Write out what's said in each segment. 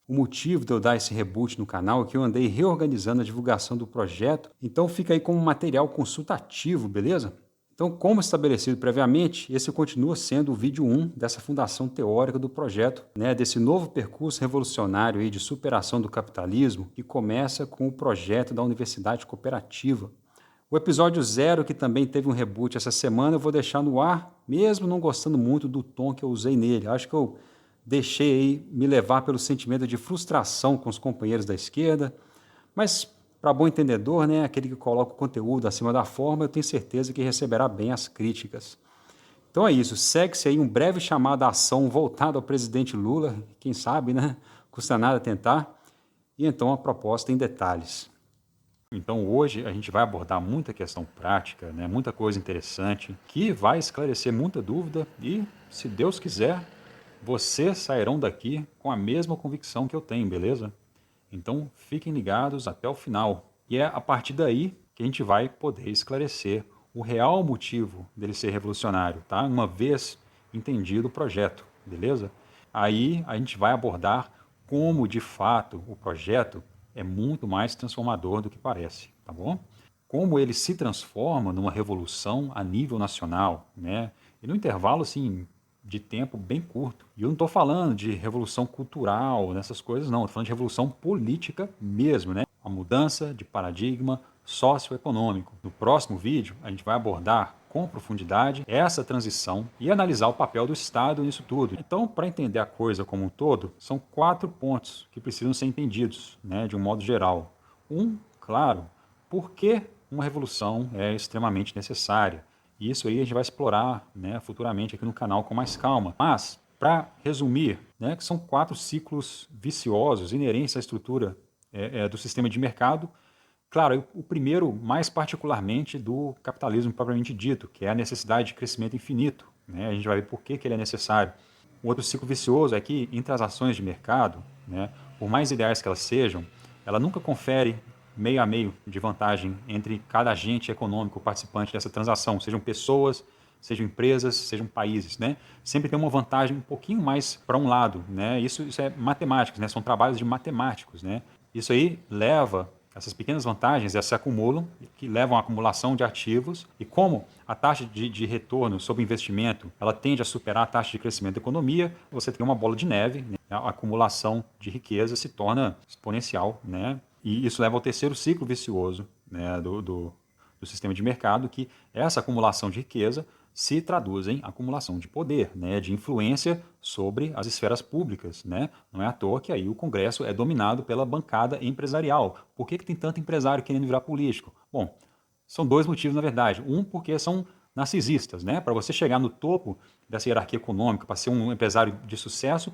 O motivo de eu dar esse reboot no canal é que eu andei reorganizando a divulgação do projeto, então fica aí como material consultativo, beleza? Então, como estabelecido previamente, esse continua sendo o vídeo 1 dessa fundação teórica do projeto, né, desse novo percurso revolucionário aí de superação do capitalismo, que começa com o projeto da Universidade Cooperativa. O episódio 0, que também teve um reboot essa semana, eu vou deixar no ar, mesmo não gostando muito do tom que eu usei nele. Acho que eu deixei aí me levar pelo sentimento de frustração com os companheiros da esquerda, mas para bom entendedor, né, aquele que coloca o conteúdo acima da forma, eu tenho certeza que receberá bem as críticas. Então é isso, segue-se aí um breve chamado à ação voltado ao presidente Lula, quem sabe, né? Custa nada tentar. E então a proposta em detalhes. Então hoje a gente vai abordar muita questão prática, né? Muita coisa interessante, que vai esclarecer muita dúvida e, se Deus quiser, vocês sairão daqui com a mesma convicção que eu tenho, beleza? Então fiquem ligados até o final. E é a partir daí que a gente vai poder esclarecer o real motivo dele ser revolucionário, tá? Uma vez entendido o projeto, beleza? Aí a gente vai abordar como de fato o projeto é muito mais transformador do que parece, tá bom? Como ele se transforma numa revolução a nível nacional, né? E no intervalo assim de tempo bem curto. E eu não estou falando de revolução cultural, nessas coisas não, estou falando de revolução política mesmo, né? A mudança de paradigma socioeconômico. No próximo vídeo, a gente vai abordar com profundidade essa transição e analisar o papel do Estado nisso tudo. Então, para entender a coisa como um todo, são 4 pontos que precisam ser entendidos, né, de um modo geral. Claro, por que uma revolução é extremamente necessária? E isso aí a gente vai explorar, né, futuramente aqui no canal com mais calma. Mas, para resumir, né, que são 4 ciclos viciosos inerentes à estrutura do sistema de mercado. Claro, o primeiro, mais particularmente, do capitalismo propriamente dito, que é a necessidade de crescimento infinito. Né? A gente vai ver por que ele é necessário. O outro ciclo vicioso é que, entre as ações de mercado, né, por mais ideais que elas sejam, ela nunca confere meio a meio de vantagem entre cada agente econômico participante dessa transação, sejam pessoas, sejam empresas, sejam países, né? Sempre tem uma vantagem um pouquinho mais para um lado, né? Isso é matemáticos, né? São trabalhos de matemáticos, né? Isso aí leva essas pequenas vantagens se acumulam, que levam à acumulação de ativos, e como a taxa de retorno sobre investimento ela tende a superar a taxa de crescimento da economia, você tem uma bola de neve, né? A acumulação de riqueza se torna exponencial, né? E isso leva ao terceiro ciclo vicioso, né, do sistema de mercado, que essa acumulação de riqueza se traduz em acumulação de poder, né, de influência sobre as esferas públicas. Né? Não é à toa que aí o Congresso é dominado pela bancada empresarial. Por que tem tanto empresário querendo virar político? Bom, são 2 motivos, na verdade. Um, porque são narcisistas. Né? Para você chegar no topo dessa hierarquia econômica, para ser um empresário de sucesso,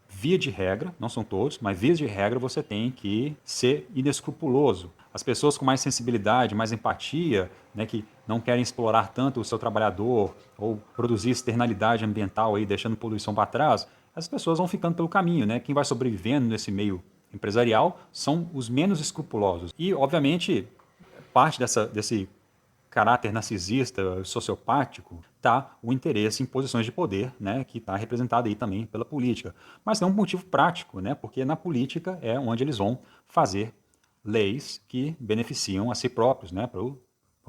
via de regra, não são todos, mas via de regra você tem que ser inescrupuloso. As pessoas com mais sensibilidade, mais empatia, né, que não querem explorar tanto o seu trabalhador ou produzir externalidade ambiental aí, deixando poluição para trás, as pessoas vão ficando pelo caminho, né? Quem vai sobrevivendo nesse meio empresarial são os menos escrupulosos. E, obviamente, parte desse caráter narcisista, sociopático, está o interesse em posições de poder, né, que está representado aí também pela política. Mas tem um motivo prático, né, porque na política é onde eles vão fazer leis que beneficiam a si próprios, né, para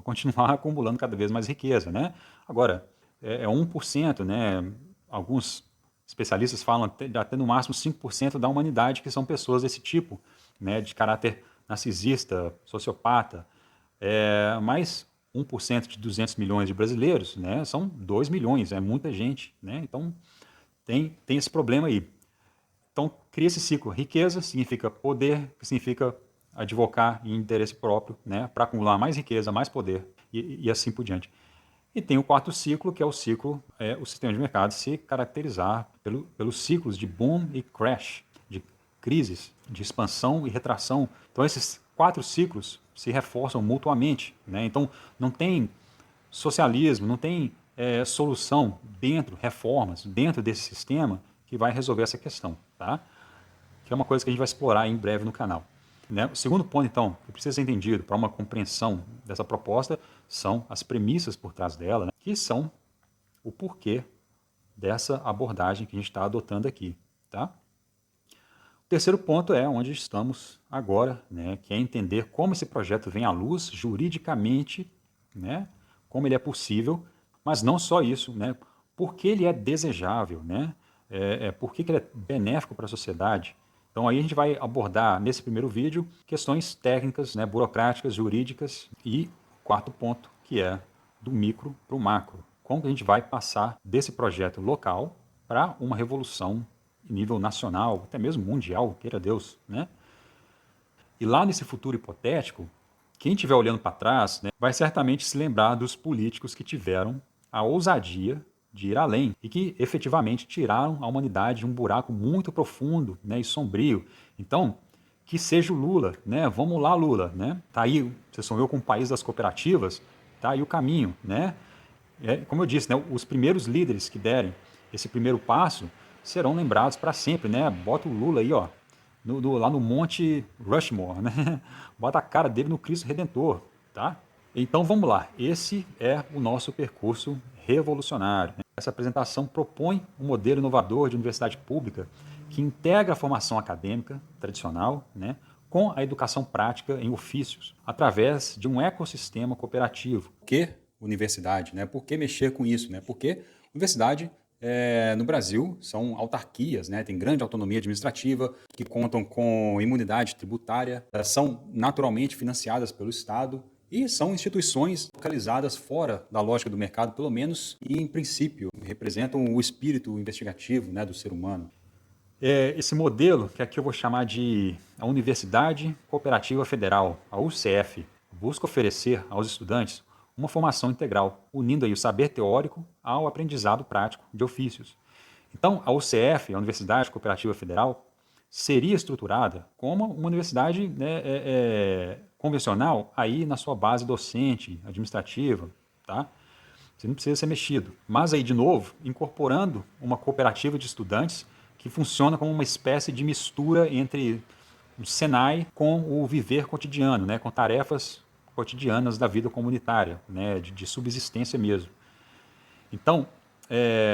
continuar acumulando cada vez mais riqueza. Né? Agora, é 1%, né, alguns especialistas falam até no máximo 5% da humanidade que são pessoas desse tipo, né, de caráter narcisista, sociopata, mas 1% de 200 milhões de brasileiros, né, são 2 milhões, é muita gente. Né? Então, tem esse problema aí. Então, cria esse ciclo. Riqueza significa poder, que significa advocar em interesse próprio, né, para acumular mais riqueza, mais poder e assim por diante. E tem o quarto ciclo, que é o ciclo, o sistema de mercado se caracterizar pelos ciclos de boom e crash, de crises, de expansão e retração. Então, esses 4 ciclos se reforçam mutuamente. Né? Então, não tem socialismo, não tem solução reformas dentro desse sistema que vai resolver essa questão. Tá? Que é uma coisa que a gente vai explorar em breve no canal. Né? O segundo ponto, então, que precisa ser entendido para uma compreensão dessa proposta são as premissas por trás dela, né? Que são o porquê dessa abordagem que a gente está adotando aqui. Tá? Terceiro ponto é onde estamos agora, né, que é entender como esse projeto vem à luz juridicamente, né, como ele é possível, mas não só isso, né, por que ele é desejável, né, por que ele é benéfico para a sociedade. Então aí a gente vai abordar nesse primeiro vídeo questões técnicas, né, burocráticas, jurídicas e quarto ponto, que é do micro para o macro. Como que a gente vai passar desse projeto local para uma revolução em nível nacional, até mesmo mundial, queira Deus, né? E lá nesse futuro hipotético, quem estiver olhando para trás, né, vai certamente se lembrar dos políticos que tiveram a ousadia de ir além e que efetivamente tiraram a humanidade de um buraco muito profundo, né, e sombrio. Então, que seja o Lula, né? Vamos lá, Lula, né? Tá aí, você sonhou com o país das cooperativas, tá aí o caminho, né? Como eu disse, né, os primeiros líderes que derem esse primeiro passo serão lembrados para sempre, né? Bota o Lula aí, ó, lá no Monte Rushmore, né? Bota a cara dele no Cristo Redentor, tá? Então vamos lá, esse é o nosso percurso revolucionário, né? Essa apresentação propõe um modelo inovador de universidade pública que integra a formação acadêmica tradicional, né, com a educação prática em ofícios, através de um ecossistema cooperativo. Por que universidade? Né? Por que mexer com isso? Né? Porque universidade no Brasil são autarquias, né? Tem grande autonomia administrativa, que contam com imunidade tributária, são naturalmente financiadas pelo Estado e são instituições localizadas fora da lógica do mercado, pelo menos e em princípio, representam o espírito investigativo, né, do ser humano. Esse modelo, que aqui eu vou chamar de a Universidade Cooperativa Federal, a UCF, busca oferecer aos estudantes uma formação integral, unindo aí o saber teórico ao aprendizado prático de ofícios. Então, a UCF, a Universidade Cooperativa Federal, seria estruturada como uma universidade, né, convencional, aí na sua base docente, administrativa, tá? Você não precisa ser mexido. Mas aí, de novo, incorporando uma cooperativa de estudantes que funciona como uma espécie de mistura entre o Senai com o viver cotidiano, né, com tarefas cotidianas da vida comunitária, né, de subsistência mesmo. Então,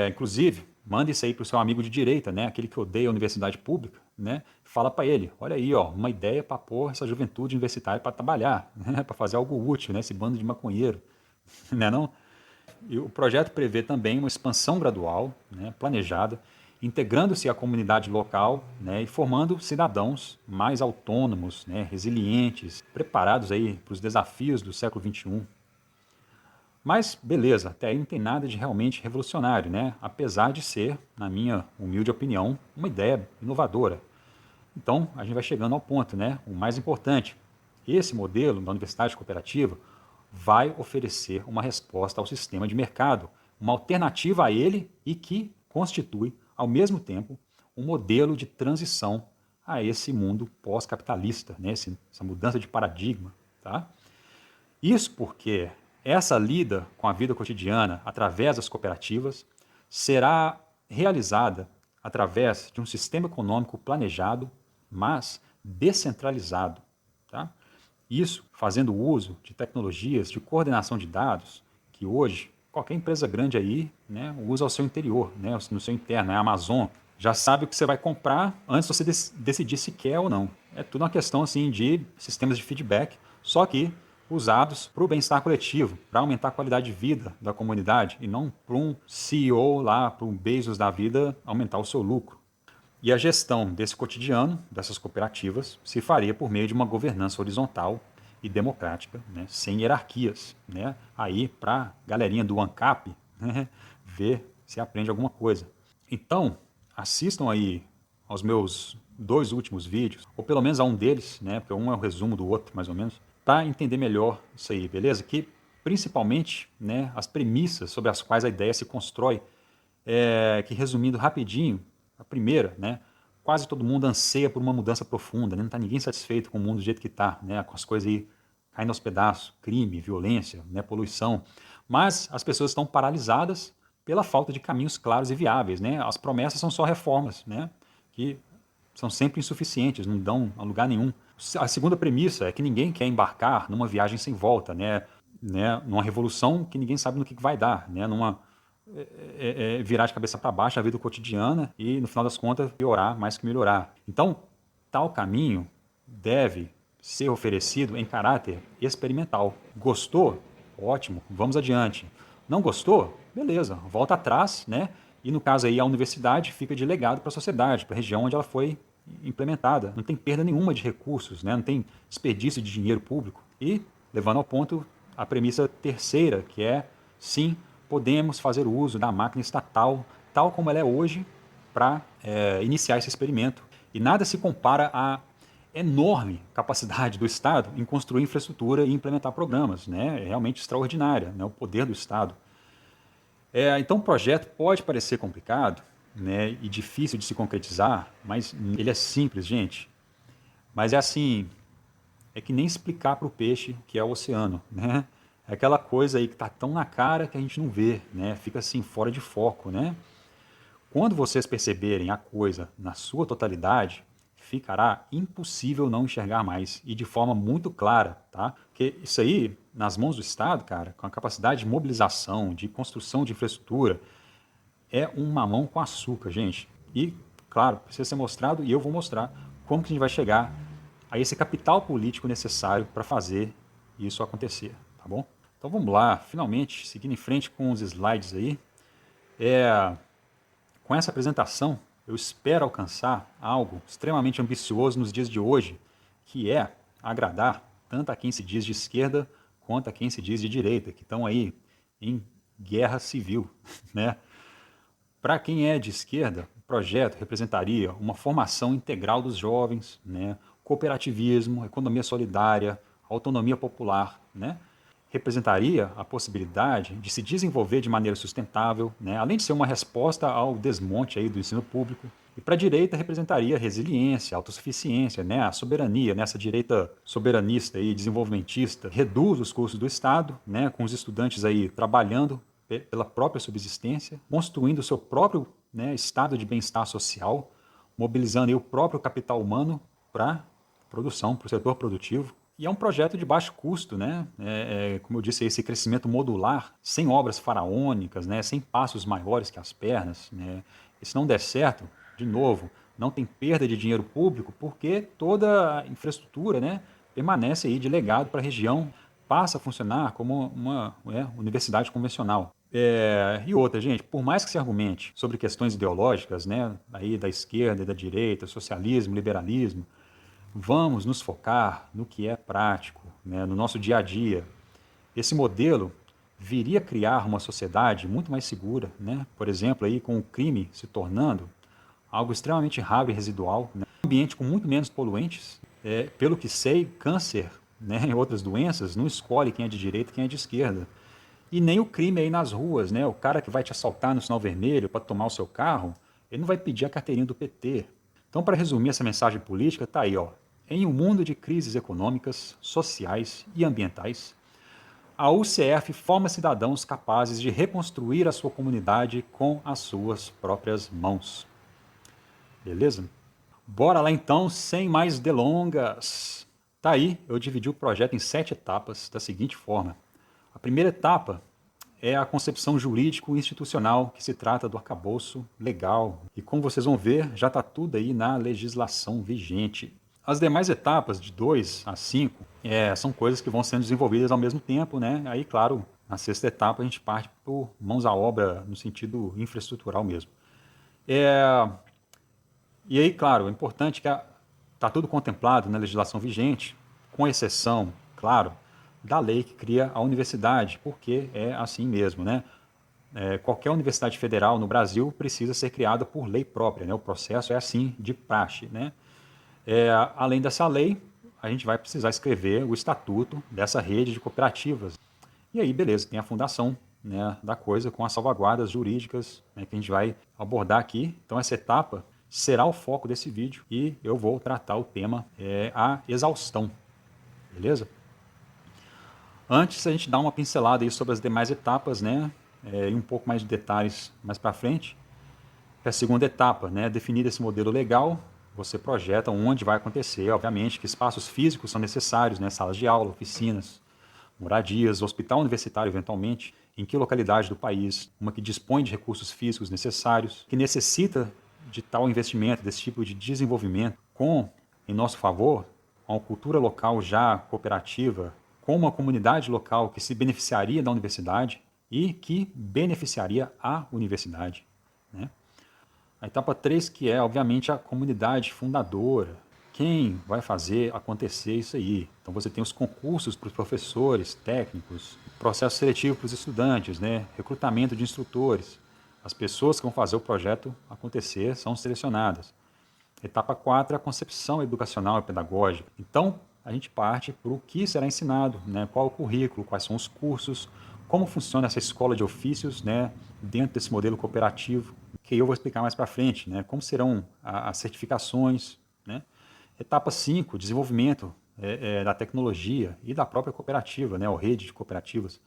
inclusive, manda isso aí para o seu amigo de direita, né, aquele que odeia a universidade pública, né, fala para ele, olha aí, ó, uma ideia para pôr essa juventude universitária para trabalhar, né, para fazer algo útil, né, esse bando de maconheiro, né, não? E o projeto prevê também uma expansão gradual, né, planejada, integrando-se à comunidade local, né, e formando cidadãos mais autônomos, né, resilientes, preparados aí para os desafios do século XXI. Mas, beleza, até aí não tem nada de realmente revolucionário, né? Apesar de ser, na minha humilde opinião, uma ideia inovadora. Então, a gente vai chegando ao ponto, né? O mais importante, esse modelo da universidade cooperativa vai oferecer uma resposta ao sistema de mercado, uma alternativa a ele e que constitui, ao mesmo tempo, um modelo de transição a esse mundo pós-capitalista, né? Essa mudança de paradigma, tá? Isso porque essa lida com a vida cotidiana através das cooperativas será realizada através de um sistema econômico planejado, mas descentralizado. Tá? Isso fazendo uso de tecnologias de coordenação de dados que hoje qualquer empresa grande aí, né, usa ao seu interior, né, no seu interno. A Amazon já sabe o que você vai comprar antes de você decidir se quer ou não. É tudo uma questão assim de sistemas de feedback, só que usados para o bem-estar coletivo, para aumentar a qualidade de vida da comunidade e não para um CEO lá, para um Bezos da vida aumentar o seu lucro. E a gestão desse cotidiano, dessas cooperativas, se faria por meio de uma governança horizontal e democrática, né, sem hierarquias. Né, aí, para a galerinha do ANCAP, né, ver se aprende alguma coisa. Então, assistam aí aos meus 2 últimos vídeos, ou pelo menos a um deles, né, porque um é o resumo do outro, mais ou menos, para entender melhor isso aí, beleza? Que, principalmente, né, as premissas sobre as quais a ideia se constrói, que resumindo rapidinho, a primeira, né, quase todo mundo anseia por uma mudança profunda, né, não está ninguém satisfeito com o mundo do jeito que está, né, com as coisas aí caindo aos pedaços, crime, violência, né, poluição, mas as pessoas estão paralisadas pela falta de caminhos claros e viáveis, né, as promessas são só reformas, né, que são sempre insuficientes, não dão a lugar nenhum. A segunda premissa é que ninguém quer embarcar numa viagem sem volta, né, numa revolução que ninguém sabe no que vai dar, né, numa virar de cabeça para baixo a vida cotidiana e, no final das contas, piorar mais que melhorar. Então, tal caminho deve ser oferecido em caráter experimental. Gostou? Ótimo, vamos adiante. Não gostou? Beleza, volta atrás, né? E no caso aí a universidade fica de legado para a sociedade, para a região onde ela foi implementada. Não tem perda nenhuma de recursos, né? Não tem desperdício de dinheiro público. E levando ao ponto a premissa terceira, que é sim, podemos fazer uso da máquina estatal tal como ela é hoje para iniciar esse experimento. E nada se compara à enorme capacidade do Estado em construir infraestrutura e implementar programas, né? É realmente extraordinária, né? O poder do Estado. Então o projeto pode parecer complicado, né, e difícil de se concretizar, mas ele é simples, gente. Mas é assim, é que nem explicar para o peixe que é o oceano, né? É aquela coisa aí que está tão na cara que a gente não vê, né? Fica assim fora de foco, né? Quando vocês perceberem a coisa na sua totalidade, ficará impossível não enxergar mais e de forma muito clara, tá? Porque isso aí, nas mãos do Estado, cara, com a capacidade de mobilização, de construção de infraestrutura, é um mamão com açúcar, gente. E, claro, precisa ser mostrado e eu vou mostrar como que a gente vai chegar a esse capital político necessário para fazer isso acontecer, tá bom? Então vamos lá, finalmente, seguindo em frente com os slides aí. Com essa apresentação, eu espero alcançar algo extremamente ambicioso nos dias de hoje, que é agradar tanto a quem se diz de esquerda quanto a quem se diz de direita, que estão aí em guerra civil, né? Para quem é de esquerda, o projeto representaria uma formação integral dos jovens, né? Cooperativismo, economia solidária, autonomia popular, né? Representaria a possibilidade de se desenvolver de maneira sustentável, né? Além de ser uma resposta ao desmonte aí do ensino público. E para a direita representaria resiliência, autossuficiência, né? A soberania, né? Essa direita soberanista e desenvolvimentista reduz os custos do Estado, né? Com os estudantes aí trabalhando pela própria subsistência, construindo o seu próprio, né, estado de bem-estar social, mobilizando aí o próprio capital humano para produção, para o setor produtivo. E é um projeto de baixo custo, né? Como eu disse, esse crescimento modular, sem obras faraônicas, né? Sem passos maiores que as pernas, né? E se não der certo, de novo, não tem perda de dinheiro público, porque toda a infraestrutura, né, permanece aí de legado para a região, passa a funcionar como uma universidade convencional. E outra, gente, por mais que se argumente sobre questões ideológicas, né, aí da esquerda e da direita, socialismo, liberalismo, vamos nos focar no que é prático, né, no nosso dia a dia. Esse modelo viria a criar uma sociedade muito mais segura, né? Por exemplo, aí, com o crime se tornando algo extremamente raro e residual, né? Um ambiente com muito menos poluentes. Pelo que sei, câncer, né, e outras doenças não escolhe quem é de direita e quem é de esquerda. E nem o crime aí nas ruas, né? O cara que vai te assaltar no sinal vermelho para tomar o seu carro, ele não vai pedir a carteirinha do PT. Então, para resumir essa mensagem política, tá aí, ó. Em um mundo de crises econômicas, sociais e ambientais, a UCF forma cidadãos capazes de reconstruir a sua comunidade com as suas próprias mãos. Beleza? Bora lá então, sem mais delongas. Tá aí, eu dividi o projeto em 7 etapas da seguinte forma. A primeira etapa é a concepção jurídico-institucional, que se trata do arcabouço legal. E como vocês vão ver, já está tudo aí na legislação vigente. As demais etapas, de 2 a 5, são coisas que vão sendo desenvolvidas ao mesmo tempo, né? Aí, claro, na sexta etapa a gente parte por mãos à obra no sentido infraestrutural mesmo. E aí, claro, é importante que está tudo contemplado na legislação vigente, com exceção, claro, da lei que cria a universidade, porque é assim mesmo, né? Qualquer universidade federal no Brasil precisa ser criada por lei própria, né? O processo é assim, de praxe, né? Além dessa lei, a gente vai precisar escrever o estatuto dessa rede de cooperativas. E aí, beleza, tem a fundação, né, da coisa com as salvaguardas jurídicas, né, que a gente vai abordar aqui. Então, essa etapa será o foco desse vídeo e eu vou tratar o tema a exaustão, beleza? Antes, a gente dá uma pincelada aí sobre as demais etapas, né, e um pouco mais de detalhes mais para frente. A segunda etapa, né, definir esse modelo legal, você projeta onde vai acontecer, obviamente, que espaços físicos são necessários, né, salas de aula, oficinas, moradias, hospital universitário eventualmente, em que localidade do país, uma que dispõe de recursos físicos necessários, que necessita de tal investimento, desse tipo de desenvolvimento, com em nosso favor, uma cultura local já cooperativa, com uma comunidade local que se beneficiaria da universidade e que beneficiaria a universidade, né? A etapa 3, que é, obviamente, a comunidade fundadora. Quem vai fazer acontecer isso aí? Então, você tem os concursos para os professores, técnicos, processo seletivo para os estudantes, né? Recrutamento de instrutores. As pessoas que vão fazer o projeto acontecer são selecionadas. Etapa 4 é a concepção educacional e pedagógica. Então, a gente parte para o que será ensinado, né? Qual é o currículo, quais são os cursos, como funciona essa escola de ofícios, né? Dentro desse modelo cooperativo, que eu vou explicar mais para frente, né? Como serão as certificações, né? Etapa 5, desenvolvimento da tecnologia e da própria cooperativa, né? Ou rede de cooperativas.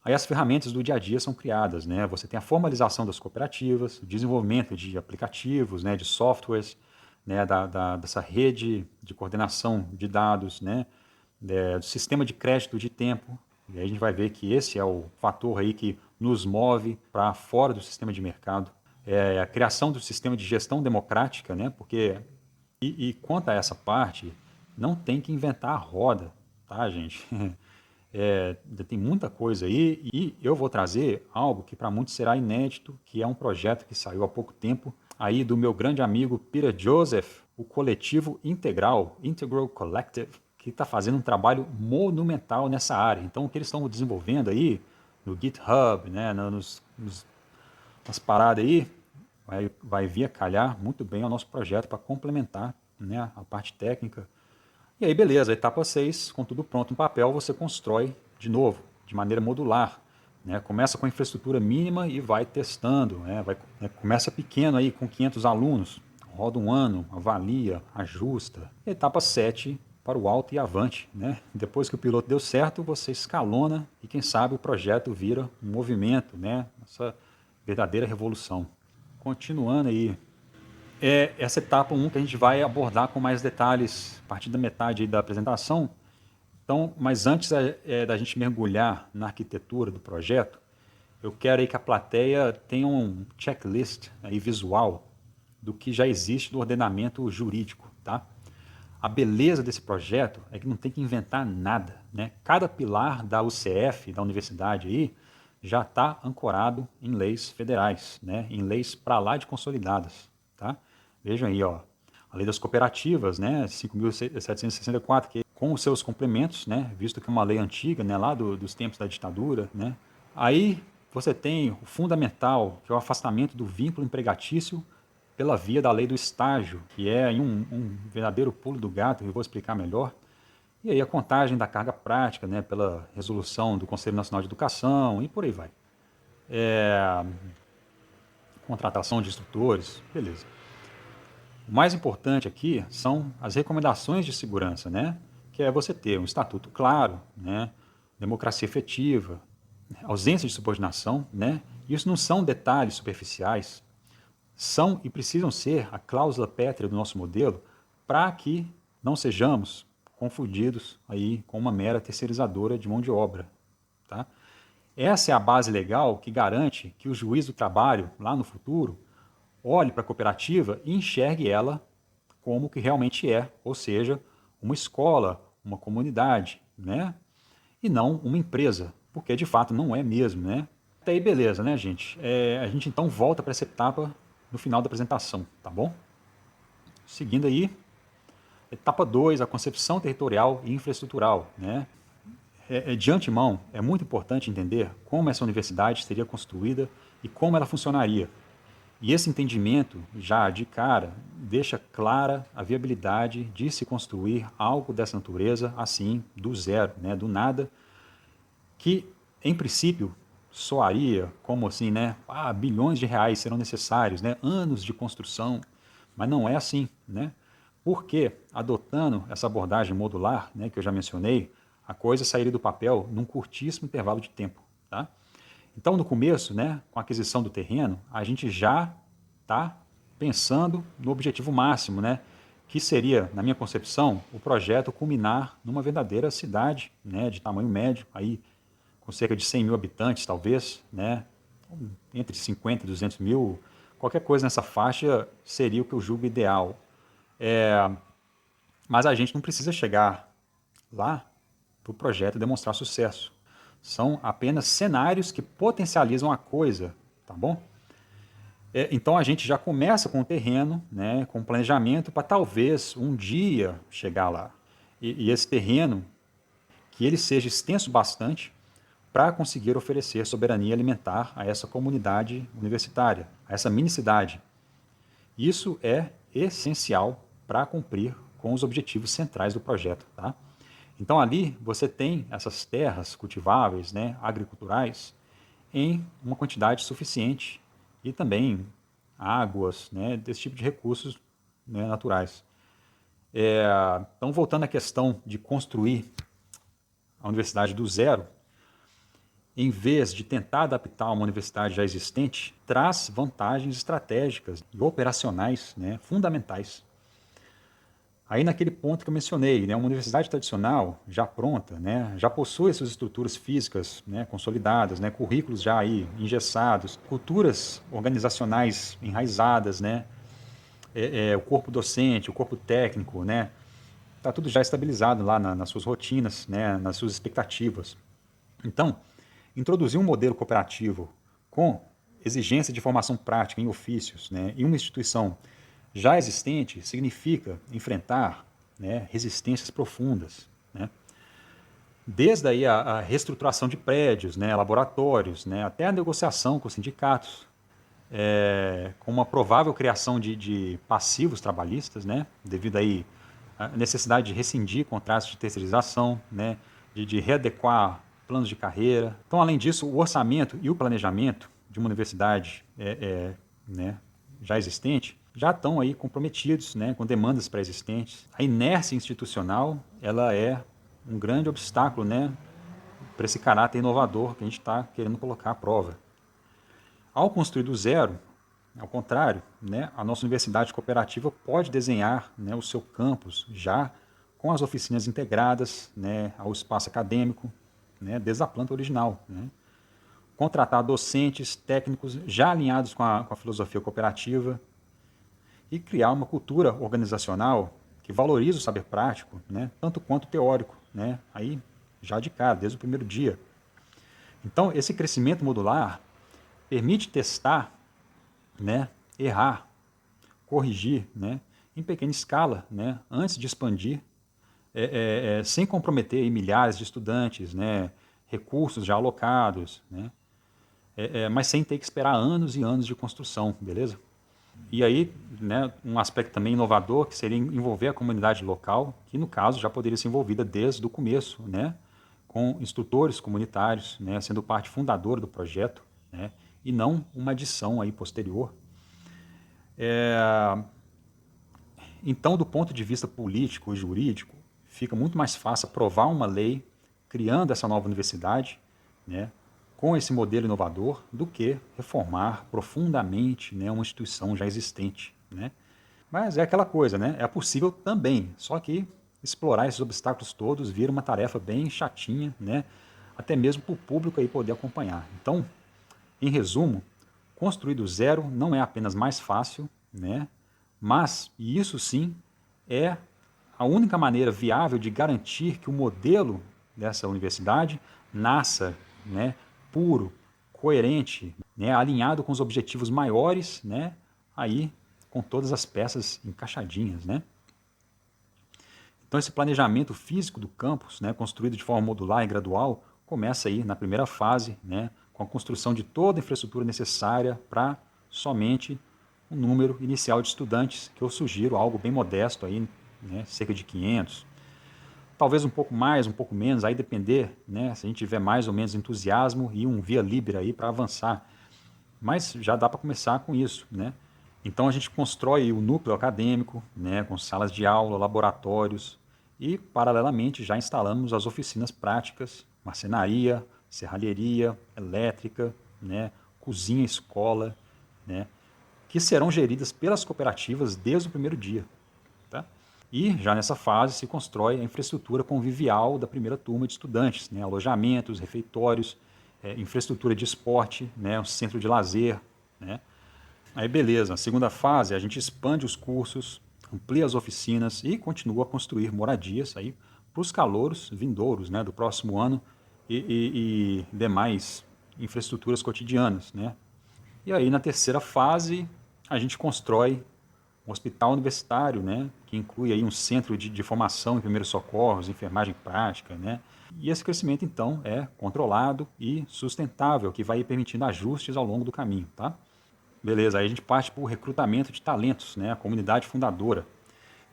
Aí as ferramentas do dia a dia são criadas, né? Você tem a formalização das cooperativas, o desenvolvimento de aplicativos, né? De softwares, né? Dessa rede de coordenação de dados, né? Do sistema de crédito de tempo. E aí a gente vai ver que esse é o fator aí que nos move para fora do sistema de mercado. A criação do sistema de gestão democrática, né? Porque e quanto a essa parte, não tem que inventar a roda, tá, gente? Tem muita coisa aí e eu vou trazer algo que para muitos será inédito, que é um projeto que saiu há pouco tempo aí do meu grande amigo Peter Joseph, o coletivo Integral Collective, que está fazendo um trabalho monumental nessa área. Então, o que eles estão desenvolvendo aí no GitHub, né, nas paradas aí, vai vir a calhar muito bem ao nosso projeto para complementar, né, a parte técnica. E aí, beleza, etapa 6, com tudo pronto no papel, você constrói de novo, de maneira modular. Né? Começa com a infraestrutura mínima e vai testando. Começa pequeno aí, com 500 alunos, roda um ano, avalia, ajusta. Etapa 7, para o alto e avante. Né? Depois que o piloto deu certo, você escalona e quem sabe o projeto vira um movimento, né? Essa verdadeira revolução. Continuando aí, essa etapa 1 que a gente vai abordar com mais detalhes a partir da metade aí da apresentação. Então, mas antes da gente mergulhar na arquitetura do projeto, eu quero aí que a plateia tenha um checklist aí visual do que já existe no ordenamento jurídico, tá? A beleza desse projeto é que não tem que inventar nada, né? Cada pilar da UCF, da universidade aí, já está ancorado em leis federais, né? Em leis para lá de consolidadas, tá? Vejam aí, ó, a lei das cooperativas, né? 5.764, que com os seus complementos, né? Visto que é uma lei antiga, né? Lá dos tempos da ditadura, né? Aí você tem o fundamental, que é o afastamento do vínculo empregatício pela via da lei do estágio, que é um verdadeiro pulo do gato, que eu vou explicar melhor. E aí a contagem da carga prática, né, pela resolução do Conselho Nacional de Educação e por aí vai. Contratação de instrutores, beleza. O mais importante aqui são as recomendações de segurança, né? Que é você ter um estatuto claro, né? Democracia efetiva, ausência de subordinação, né? Isso não são detalhes superficiais, são e precisam ser a cláusula pétrea do nosso modelo para que não sejamos confundidos aí com uma mera terceirizadora de mão de obra, tá? Essa é a base legal que garante que o juiz do trabalho, lá no futuro, olhe para a cooperativa e enxergue ela como o que realmente é, ou seja, uma escola, uma comunidade, né? E não uma empresa, porque de fato não é mesmo, né? Até aí beleza, né, gente? A gente então volta para essa etapa no final da apresentação, tá bom? Seguindo aí, etapa 2, a concepção territorial e infraestrutural, né? De antemão, é muito importante entender como essa universidade seria construída e como ela funcionaria. E esse entendimento, já de cara, deixa clara a viabilidade de se construir algo dessa natureza assim, do zero, né, do nada, que, em princípio, soaria como assim, né, bilhões de reais serão necessários, né, anos de construção, mas não é assim, né? Porque, adotando essa abordagem modular, né, que eu já mencionei, a coisa sairia do papel num curtíssimo intervalo de tempo, tá? Então, no começo, né, com a aquisição do terreno, a gente já está pensando no objetivo máximo, né, que seria, na minha concepção, o projeto culminar numa verdadeira cidade, né, de tamanho médio, aí com cerca de 100 mil habitantes, talvez, né, entre 50 e 200 mil, qualquer coisa nessa faixa seria o que eu julgo ideal. Mas a gente não precisa chegar lá para o projeto demonstrar sucesso. São apenas cenários que potencializam a coisa, tá bom? Então a gente já começa com o terreno, né, com o planejamento para talvez um dia chegar lá. E esse terreno, que ele seja extenso bastante para conseguir oferecer soberania alimentar a essa comunidade universitária, a essa mini cidade. Isso é essencial para cumprir com os objetivos centrais do projeto, tá? Então ali você tem essas terras cultiváveis, né, agriculturais, em uma quantidade suficiente e também águas, né, desse tipo de recursos, né, naturais. Então, voltando à questão de construir a universidade do zero, em vez de tentar adaptar uma universidade já existente, traz vantagens estratégicas e operacionais, né, fundamentais. Aí naquele ponto que eu mencionei, né, uma universidade tradicional, já pronta, né, já possui suas estruturas físicas, né, consolidadas, né, currículos já aí engessados, culturas organizacionais enraizadas, né, o corpo docente, o corpo técnico, né, está tudo já estabilizado lá nas suas rotinas, né, nas suas expectativas. Então, introduzir um modelo cooperativo com exigência de formação prática em ofícios, né, em uma instituição já existente significa enfrentar, né, resistências profundas, né? Desde aí a reestruturação de prédios, né, laboratórios, né, até a negociação com os sindicatos, com uma provável criação de passivos trabalhistas, né, devido aí à necessidade de rescindir contratos de terceirização, né, de readequar planos de carreira. Então, além disso, o orçamento e o planejamento de uma universidade né, já existente já estão aí comprometidos, né, com demandas pré-existentes. A inércia institucional ela é um grande obstáculo, né, para esse caráter inovador que a gente está querendo colocar à prova. Ao construir do zero, ao contrário, né, a nossa universidade cooperativa pode desenhar, né, o seu campus já com as oficinas integradas, né, ao espaço acadêmico, né, desde a planta original, né. Contratar docentes, técnicos já alinhados com a filosofia cooperativa e criar uma cultura organizacional que valorize o saber prático, né, tanto quanto teórico, né, aí já de cara, desde o primeiro dia. Então, esse crescimento modular permite testar, né, errar, corrigir, né, em pequena escala, né, antes de expandir, sem comprometer aí milhares de estudantes, né, recursos já alocados, né, mas sem ter que esperar anos e anos de construção, beleza? E aí, né, um aspecto também inovador que seria envolver a comunidade local, que no caso já poderia ser envolvida desde o começo, né, com instrutores comunitários, né, sendo parte fundadora do projeto, né, e não uma adição aí posterior. Então, do ponto de vista político e jurídico, fica muito mais fácil aprovar uma lei criando essa nova universidade, né, com esse modelo inovador, do que reformar profundamente, né, uma instituição já existente, né? Mas é aquela coisa, né? É possível também, só que explorar esses obstáculos todos vira uma tarefa bem chatinha, né? Até mesmo para o público aí poder acompanhar. Então, em resumo, construir do zero não é apenas mais fácil, né? Mas, e isso sim, é a única maneira viável de garantir que o modelo dessa universidade nasça, né, puro, coerente, né, alinhado com os objetivos maiores, né, aí com todas as peças encaixadinhas, né? Então esse planejamento físico do campus, né, construído de forma modular e gradual, começa aí na primeira fase, né, com a construção de toda a infraestrutura necessária para somente um número inicial de estudantes, que eu sugiro algo bem modesto aí, né, cerca de 500. Talvez um pouco mais, um pouco menos, aí depender, né, se a gente tiver mais ou menos entusiasmo e um via libre aí para avançar. Mas já dá para começar com isso, né? Então a gente constrói o núcleo acadêmico, né, com salas de aula, laboratórios e, paralelamente, já instalamos as oficinas práticas, marcenaria, serralheria, elétrica, né, cozinha, escola, né, que serão geridas pelas cooperativas desde o primeiro dia. Tá? E já nessa fase se constrói a infraestrutura convivial da primeira turma de estudantes, né, alojamentos, refeitórios, infraestrutura de esporte, né, um centro de lazer, né. Aí beleza, na segunda fase a gente expande os cursos, amplia as oficinas e continua a construir moradias aí para os calouros vindouros, né, do próximo ano e demais infraestruturas cotidianas, né? E aí, na terceira fase, a gente constrói um hospital universitário, né, que inclui aí um centro de formação em primeiros socorros, enfermagem prática, né? E esse crescimento, então, é controlado e sustentável, que vai permitindo ajustes ao longo do caminho, tá? Beleza, aí a gente parte para o recrutamento de talentos, né, a comunidade fundadora.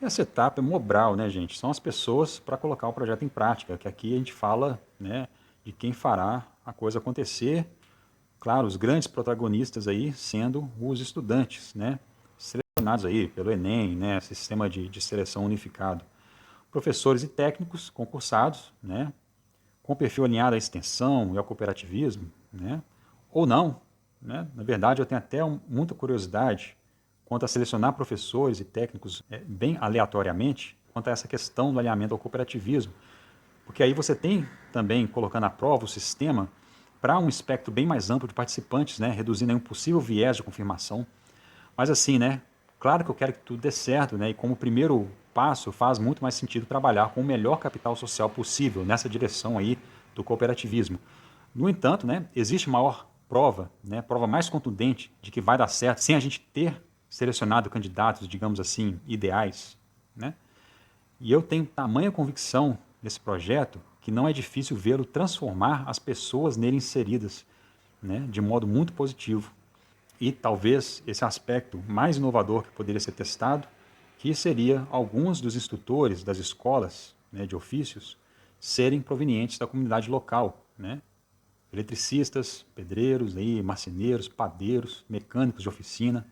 E essa etapa é Mobral, né, gente? São as pessoas para colocar o projeto em prática, que aqui a gente fala, né, de quem fará a coisa acontecer. Claro, os grandes protagonistas aí sendo os estudantes, né, selecionados aí pelo Enem, né, sistema de seleção unificado. Professores e técnicos concursados, né, com perfil alinhado à extensão e ao cooperativismo, né, ou não, né? Na verdade, eu tenho até muita curiosidade quanto a selecionar professores e técnicos bem aleatoriamente quanto a essa questão do alinhamento ao cooperativismo, porque aí você tem também colocando à prova o sistema para um espectro bem mais amplo de participantes, né, reduzindo aí um possível viés de confirmação. Mas assim, né, claro que eu quero que tudo dê certo, né, e como primeiro passo faz muito mais sentido trabalhar com o melhor capital social possível nessa direção aí do cooperativismo. No entanto, né, existe maior prova, né, prova mais contundente de que vai dar certo sem a gente ter selecionado candidatos, digamos assim, ideais, né? E eu tenho tamanha convicção nesse projeto que não é difícil vê-lo transformar as pessoas nele inseridas, né, de modo muito positivo. E talvez esse aspecto mais inovador que poderia ser testado, que seria alguns dos instrutores das escolas, né, de ofícios serem provenientes da comunidade local, né? Eletricistas, pedreiros, aí, marceneiros, padeiros, mecânicos de oficina,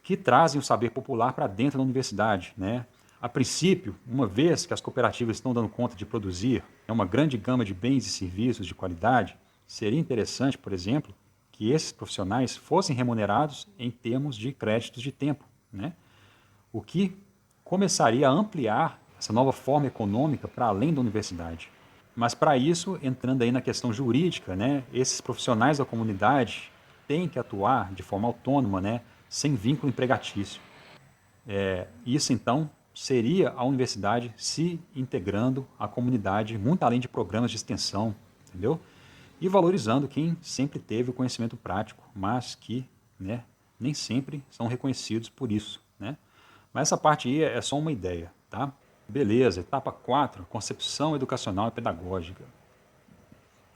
que trazem o saber popular para dentro da universidade, né? A princípio, uma vez que as cooperativas estão dando conta de produzir uma grande gama de bens e serviços de qualidade, seria interessante, por exemplo, que esses profissionais fossem remunerados em termos de créditos de tempo, né? O que começaria a ampliar essa nova forma econômica para além da universidade. Mas para isso, entrando aí na questão jurídica, né, esses profissionais da comunidade têm que atuar de forma autônoma, né, sem vínculo empregatício. Isso, então, seria a universidade se integrando à comunidade, muito além de programas de extensão, entendeu? E valorizando quem sempre teve o conhecimento prático, mas que, né, nem sempre são reconhecidos por isso, né? Mas essa parte aí é só uma ideia, tá? Beleza, etapa 4, concepção educacional e pedagógica.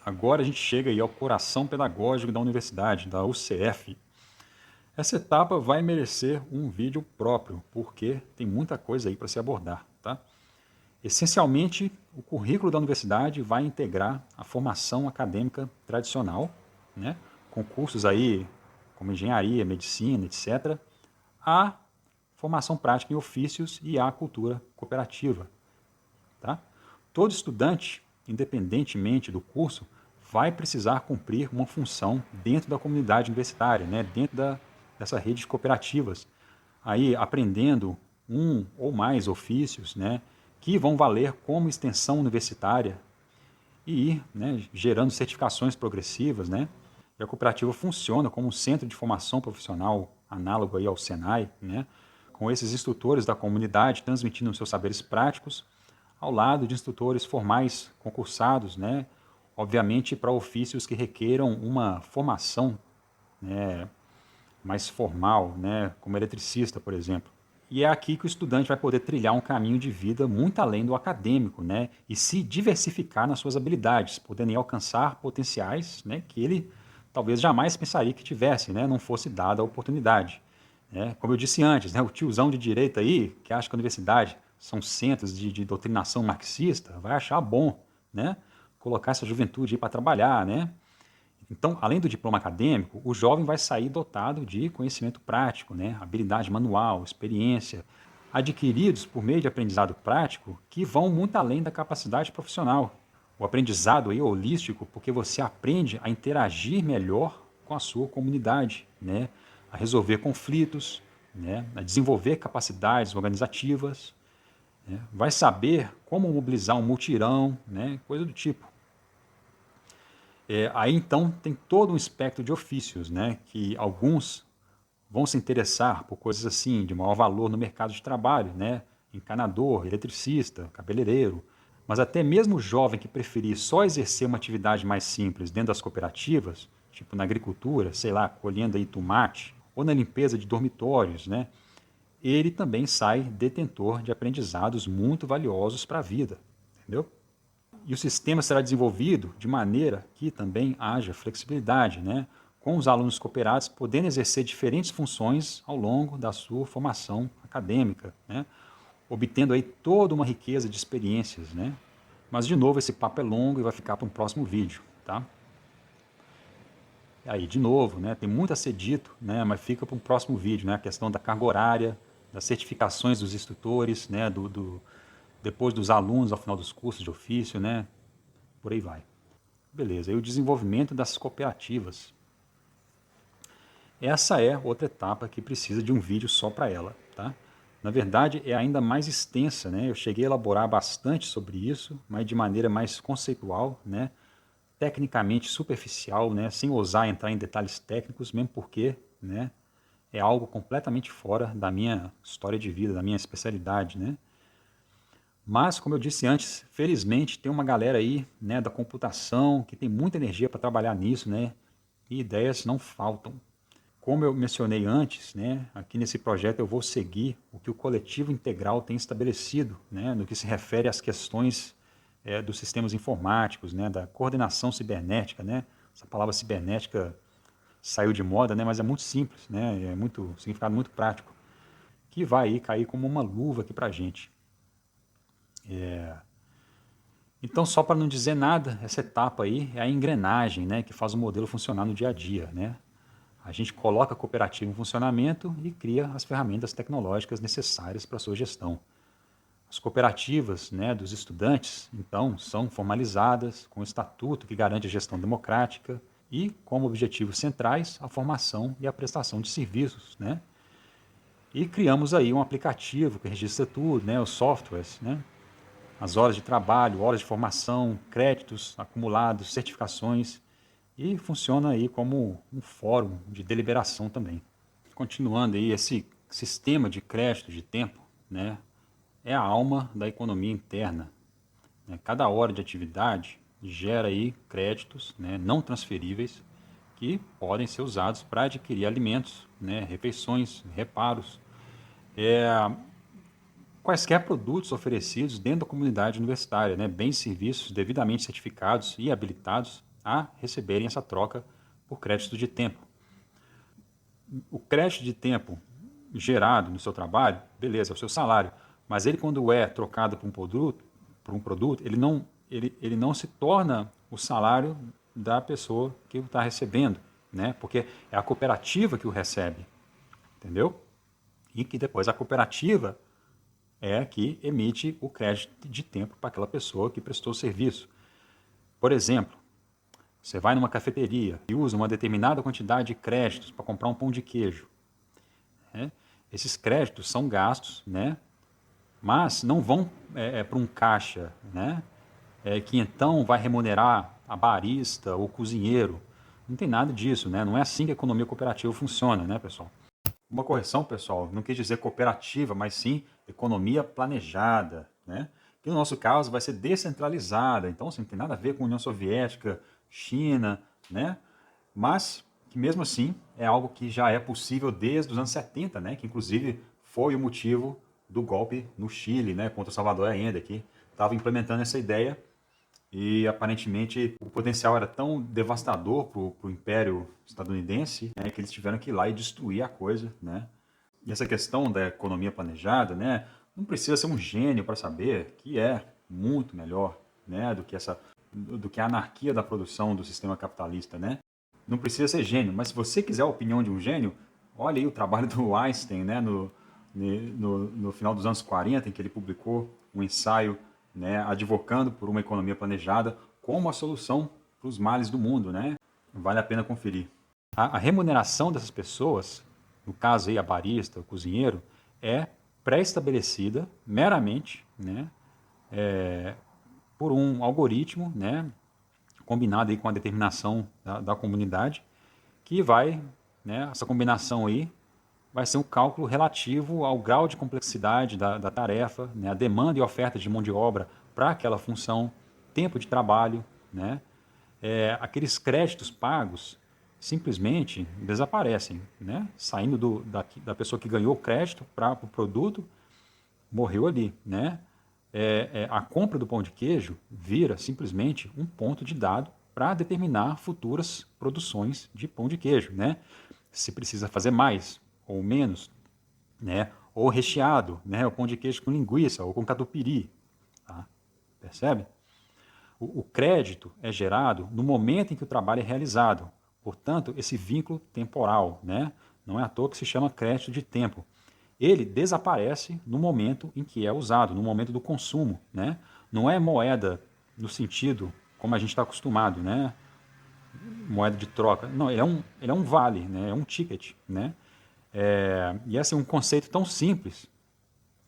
Agora a gente chega aí ao coração pedagógico da universidade, da UCF. Essa etapa vai merecer um vídeo próprio, porque tem muita coisa aí para se abordar, tá? Essencialmente, o currículo da universidade vai integrar a formação acadêmica tradicional, né, com cursos aí como engenharia, medicina, etc., a formação prática em ofícios e a cultura cooperativa. Tá? Todo estudante, independentemente do curso, vai precisar cumprir uma função dentro da comunidade universitária, né, dentro dessa rede de cooperativas, aí aprendendo um ou mais ofícios, né, que vão valer como extensão universitária e ir, né, gerando certificações progressivas, né? E a cooperativa funciona como um centro de formação profissional análogo aí ao Senai, né, com esses instrutores da comunidade transmitindo seus saberes práticos ao lado de instrutores formais concursados, né, obviamente para ofícios que requeram uma formação, né, mais formal, né, como eletricista, por exemplo. E é aqui que o estudante vai poder trilhar um caminho de vida muito além do acadêmico, né, e se diversificar nas suas habilidades, podendo alcançar potenciais, né, que ele talvez jamais pensaria que tivesse, né, não fosse dada a oportunidade. Né? Como eu disse antes, né, o tiozão de direita aí, que acha que a universidade são centros de doutrinação marxista, vai achar bom, né, colocar essa juventude para trabalhar, né? Então, além do diploma acadêmico, o jovem vai sair dotado de conhecimento prático, né? Habilidade manual, experiência, adquiridos por meio de aprendizado prático que vão muito além da capacidade profissional. O aprendizado aí holístico, porque você aprende a interagir melhor com a sua comunidade, né? A resolver conflitos, né? A desenvolver capacidades organizativas, né? Vai saber como mobilizar um mutirão, né? Coisa do tipo. Aí então tem todo um espectro de ofícios, né, que alguns vão se interessar por coisas assim de maior valor no mercado de trabalho, né? Encanador, eletricista, cabeleireiro. Mas até mesmo o jovem que preferir só exercer uma atividade mais simples dentro das cooperativas, tipo na agricultura, sei lá, colhendo aí tomate, ou na limpeza de dormitórios, né? Ele também sai detentor de aprendizados muito valiosos para a vida, entendeu? E o sistema será desenvolvido de maneira que também haja flexibilidade, né? Com os alunos cooperados podendo exercer diferentes funções ao longo da sua formação acadêmica, né? Obtendo aí toda uma riqueza de experiências, né? Mas, de novo, esse papo é longo e vai ficar para um próximo vídeo, tá? E aí, de novo, né, tem muito a ser dito, né, mas fica para um próximo vídeo, né? A questão da carga horária, das certificações dos instrutores, né, depois dos alunos ao final dos cursos de ofício, né? Por aí vai. Beleza, e o desenvolvimento das cooperativas. Essa é outra etapa que precisa de um vídeo só para ela, tá? Na verdade, é ainda mais extensa, né? Eu cheguei a elaborar bastante sobre isso, mas de maneira mais conceitual, né? Tecnicamente superficial, né? Sem ousar entrar em detalhes técnicos, mesmo porque, né? É algo completamente fora da minha história de vida, da minha especialidade, né? Mas, como eu disse antes, felizmente tem uma galera aí, né, da computação que tem muita energia para trabalhar nisso, né? E ideias não faltam. Como eu mencionei antes, né, aqui nesse projeto eu vou seguir o que o coletivo integral tem estabelecido, né, no que se refere às questões dos sistemas informáticos, né, da coordenação cibernética, né. Essa palavra cibernética saiu de moda, né, mas é muito simples, né, é muito significado muito prático, que vai aí cair como uma luva aqui para a gente. Então, só para não dizer nada, essa etapa aí é a engrenagem, né, que faz o modelo funcionar no dia a dia, né. A gente coloca a cooperativa em funcionamento e cria as ferramentas tecnológicas necessárias para a sua gestão. As cooperativas, né, dos estudantes, então, são formalizadas com o estatuto que garante a gestão democrática e, como objetivos centrais, a formação e a prestação de serviços, né? E criamos aí um aplicativo que registra tudo, né, os softwares, né? As horas de trabalho, horas de formação, créditos acumulados, certificações, e funciona aí como um fórum de deliberação também. Continuando aí, esse sistema de crédito de tempo, né, é a alma da economia interna, né? Cada hora de atividade gera aí créditos, né, não transferíveis que podem ser usados para adquirir alimentos, né, refeições, reparos, quaisquer produtos oferecidos dentro da comunidade universitária, né, bens e serviços devidamente certificados e habilitados a receberem essa troca por crédito de tempo. O crédito de tempo gerado no seu trabalho, beleza, é o seu salário, mas ele quando é trocado por um produto ele não se torna o salário da pessoa que o está recebendo, né? Porque é a cooperativa que o recebe, entendeu? E que depois a cooperativa é a que emite o crédito de tempo para aquela pessoa que prestou o serviço. Por exemplo, você vai numa cafeteria e usa uma determinada quantidade de créditos para comprar um pão de queijo, né? Esses créditos são gastos, né? Mas não vão para um caixa, né? Que então vai remunerar a barista ou cozinheiro. Não tem nada disso, né? Não é assim que a economia cooperativa funciona, né, pessoal? Uma correção, pessoal, não quis dizer cooperativa, mas sim economia planejada, né? Que no nosso caso vai ser descentralizada, então assim, não tem nada a ver com União Soviética, China, né? Mas que mesmo assim é algo que já é possível desde os anos 70, né? Que inclusive foi o motivo do golpe no Chile, né? Contra o Salvador Allende, que estava implementando essa ideia e aparentemente o potencial era tão devastador para o Império estadunidense, né, que eles tiveram que ir lá e destruir a coisa, né? E essa questão da economia planejada, né, não precisa ser um gênio para saber que é muito melhor, né, do que a anarquia da produção do sistema capitalista, né? Não precisa ser gênio, mas se você quiser a opinião de um gênio, olha aí o trabalho do Einstein, né, no final dos anos 40, em que ele publicou um ensaio, né, advocando por uma economia planejada como a solução para os males do mundo, né? Vale a pena conferir. A remuneração dessas pessoas, no caso aí a barista, o cozinheiro, é pré-estabelecida meramente, né, por um algoritmo, né, combinado aí com a determinação da comunidade, que vai, né, essa combinação aí vai ser um cálculo relativo ao grau de complexidade da tarefa, né, a demanda e oferta de mão de obra para aquela função, tempo de trabalho, né? Aqueles créditos pagos simplesmente desaparecem, né? Saindo da pessoa que ganhou o crédito para o produto, morreu ali, né? A compra do pão de queijo vira simplesmente um ponto de dado para determinar futuras produções de pão de queijo, né? Se precisa fazer mais ou menos, né? Ou recheado, né? O pão de queijo com linguiça ou com catupiry, tá? Percebe? O crédito é gerado no momento em que o trabalho é realizado. Portanto, esse vínculo temporal, né? Não é à toa que se chama crédito de tempo. Ele desaparece no momento em que é usado, no momento do consumo, né? Não é moeda no sentido como a gente está acostumado, né? Moeda de troca. Não, ele é um vale, né? É um ticket, né? E esse é um conceito tão simples,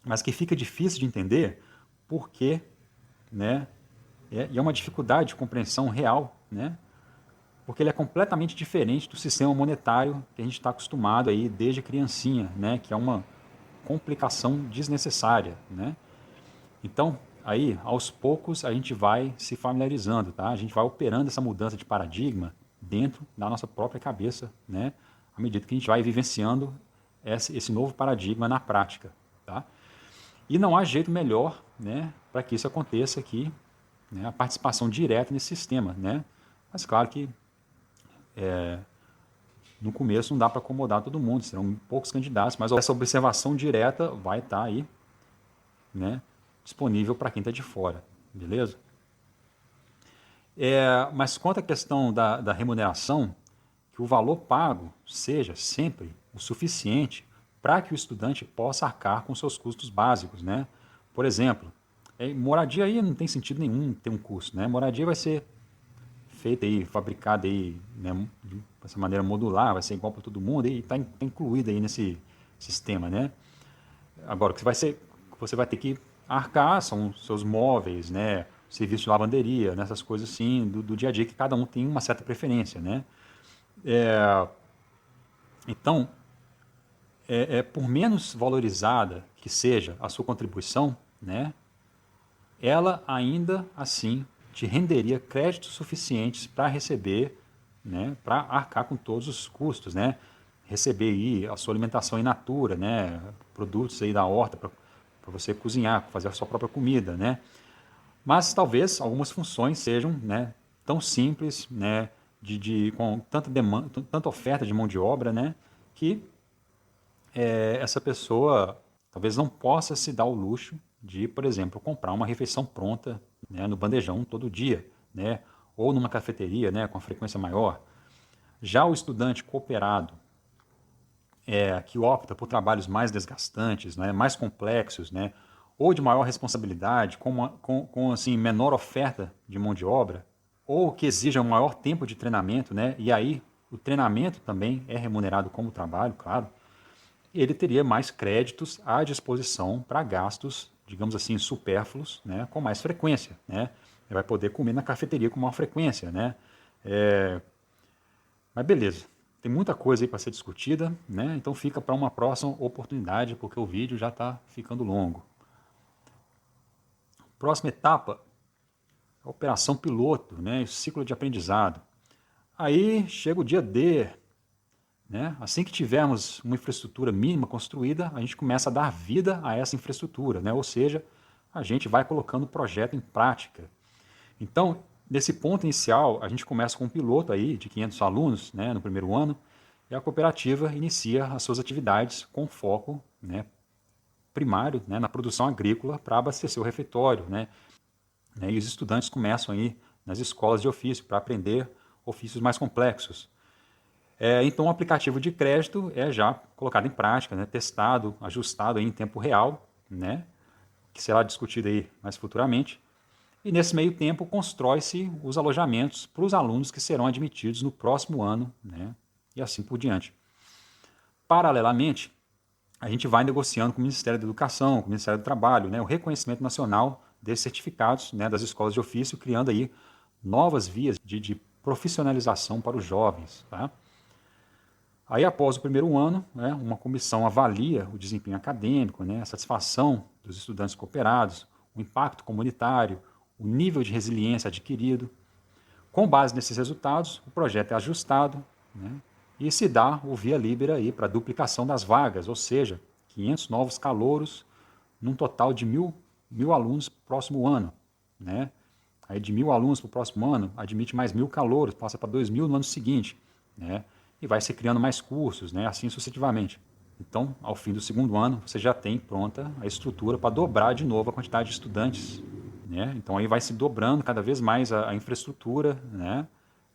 mas que fica difícil de entender porque, né? E é uma dificuldade de compreensão real, né? Porque ele é completamente diferente do sistema monetário que a gente está acostumado aí desde criancinha, né? Que é uma complicação desnecessária, né? Então, aí, aos poucos, a gente vai se familiarizando, tá? A gente vai operando essa mudança de paradigma dentro da nossa própria cabeça, né? À medida que a gente vai vivenciando esse novo paradigma na prática, tá? E não há jeito melhor, né, para que isso aconteça aqui, né, a participação direta nesse sistema, né? Mas claro que no começo não dá para acomodar todo mundo, serão poucos candidatos, mas essa observação direta vai estar aí, né, disponível para quem está de fora, beleza? Mas quanto à questão da remuneração, que o valor pago seja sempre o suficiente para que o estudante possa arcar com seus custos básicos, né? Por exemplo, moradia aí não tem sentido nenhum ter um custo, né? Moradia vai ser feita aí, fabricada aí, né, dessa maneira modular, vai ser igual para todo mundo e está incluída aí nesse sistema, né? Agora, o que você vai ter que arcar são seus móveis, né? Serviço de lavanderia, nessas coisas assim, do dia a dia, que cada um tem uma certa preferência, né? Então, por menos valorizada que seja a sua contribuição, né? Ela ainda assim te renderia créditos suficientes para receber, né? Para arcar com todos os custos, né? Receber aí a sua alimentação in natura, né? Produtos aí da horta para você cozinhar, fazer a sua própria comida, né? Mas talvez algumas funções sejam, né, tão simples, né, com tanta demanda, tanta oferta de mão de obra, né, que essa pessoa talvez não possa se dar o luxo de, por exemplo, comprar uma refeição pronta, né, no bandejão todo dia, né, ou numa cafeteria, né, com a frequência maior. Já o estudante cooperado, que opta por trabalhos mais desgastantes, né, mais complexos, né, ou de maior responsabilidade, com assim, menor oferta de mão de obra, ou que exija um maior tempo de treinamento, né, e aí o treinamento também é remunerado como trabalho, claro, ele teria mais créditos à disposição para gastos, digamos assim, supérfluos, né, com mais frequência. Né? Ele vai poder comer na cafeteria com maior frequência. Né? Mas beleza, tem muita coisa aí para ser discutida, né? Então fica para uma próxima oportunidade, porque o vídeo já está ficando longo. Próxima etapa, a operação piloto, né? O ciclo de aprendizado. Aí chega o dia D, né? Assim que tivermos uma infraestrutura mínima construída, a gente começa a dar vida a essa infraestrutura, né? Ou seja, a gente vai colocando o projeto em prática. Então, nesse ponto inicial, a gente começa com um piloto aí de 500 alunos, né, no primeiro ano, e a cooperativa inicia as suas atividades com foco, né, primário, né, na produção agrícola para abastecer o refeitório, né, e os estudantes começam aí nas escolas de ofício para aprender ofícios mais complexos. Então, o aplicativo de crédito é já colocado em prática, né, testado, ajustado aí em tempo real, né, que será discutido aí mais futuramente. E nesse meio tempo constrói-se os alojamentos para os alunos que serão admitidos no próximo ano, né, e assim por diante. Paralelamente, a gente vai negociando com o Ministério da Educação, com o Ministério do Trabalho, né, o reconhecimento nacional desses certificados, né, das escolas de ofício, criando aí novas vias de profissionalização para os jovens. Tá? Aí, após o primeiro ano, né, uma comissão avalia o desempenho acadêmico, né, a satisfação dos estudantes cooperados, o impacto comunitário, o nível de resiliência adquirido. Com base nesses resultados, o projeto é ajustado, né, e se dá o via libera aí para a duplicação das vagas, ou seja, 500 novos calouros num total de 1.000 alunos para o próximo ano. Né? Aí de 1.000 alunos para o próximo ano, admite mais 1.000 calouros, passa para 2.000 no ano seguinte. Né? E vai se criando mais cursos, né? Assim sucessivamente. Então, ao fim do segundo ano, você já tem pronta a estrutura para dobrar de novo a quantidade de estudantes. Né? Então, aí vai se dobrando cada vez mais a infraestrutura. Né?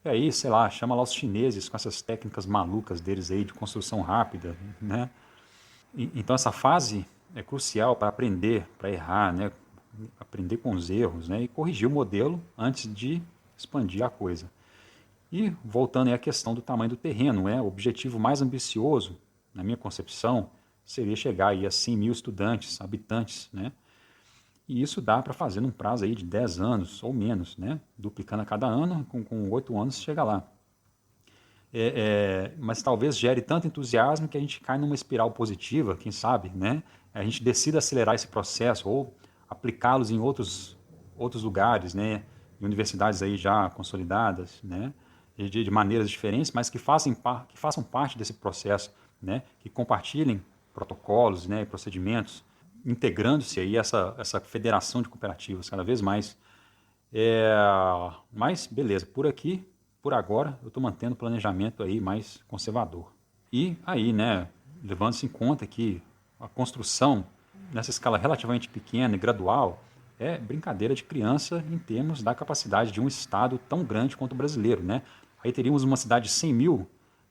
E aí, sei lá, chama lá os chineses com essas técnicas malucas deles aí de construção rápida. Né? Então, essa fase é crucial para aprender, para errar, né? Aprender com os erros, né? E corrigir o modelo antes de expandir a coisa. E voltando aí à questão do tamanho do terreno, né? O objetivo mais ambicioso, na minha concepção, seria chegar aí a 100.000 estudantes, habitantes, né? E isso dá para fazer num prazo aí de 10 anos ou menos, né? Duplicando a cada ano, com 8 anos chega lá. Mas talvez gere tanto entusiasmo que a gente cai numa espiral positiva, quem sabe, né? A gente decida acelerar esse processo ou aplicá-los em outros lugares, né? Em universidades aí já consolidadas, né? De maneiras diferentes, mas que façam parte desse processo, né? Que compartilhem protocolos, né? E procedimentos, integrando-se aí essa federação de cooperativas cada vez mais. Mas, beleza, por agora, eu estou mantendo o planejamento aí mais conservador. E aí, né, levando-se em conta que a construção, nessa escala relativamente pequena e gradual, é brincadeira de criança em termos da capacidade de um estado tão grande quanto o brasileiro, né? Aí teríamos uma cidade de 100.000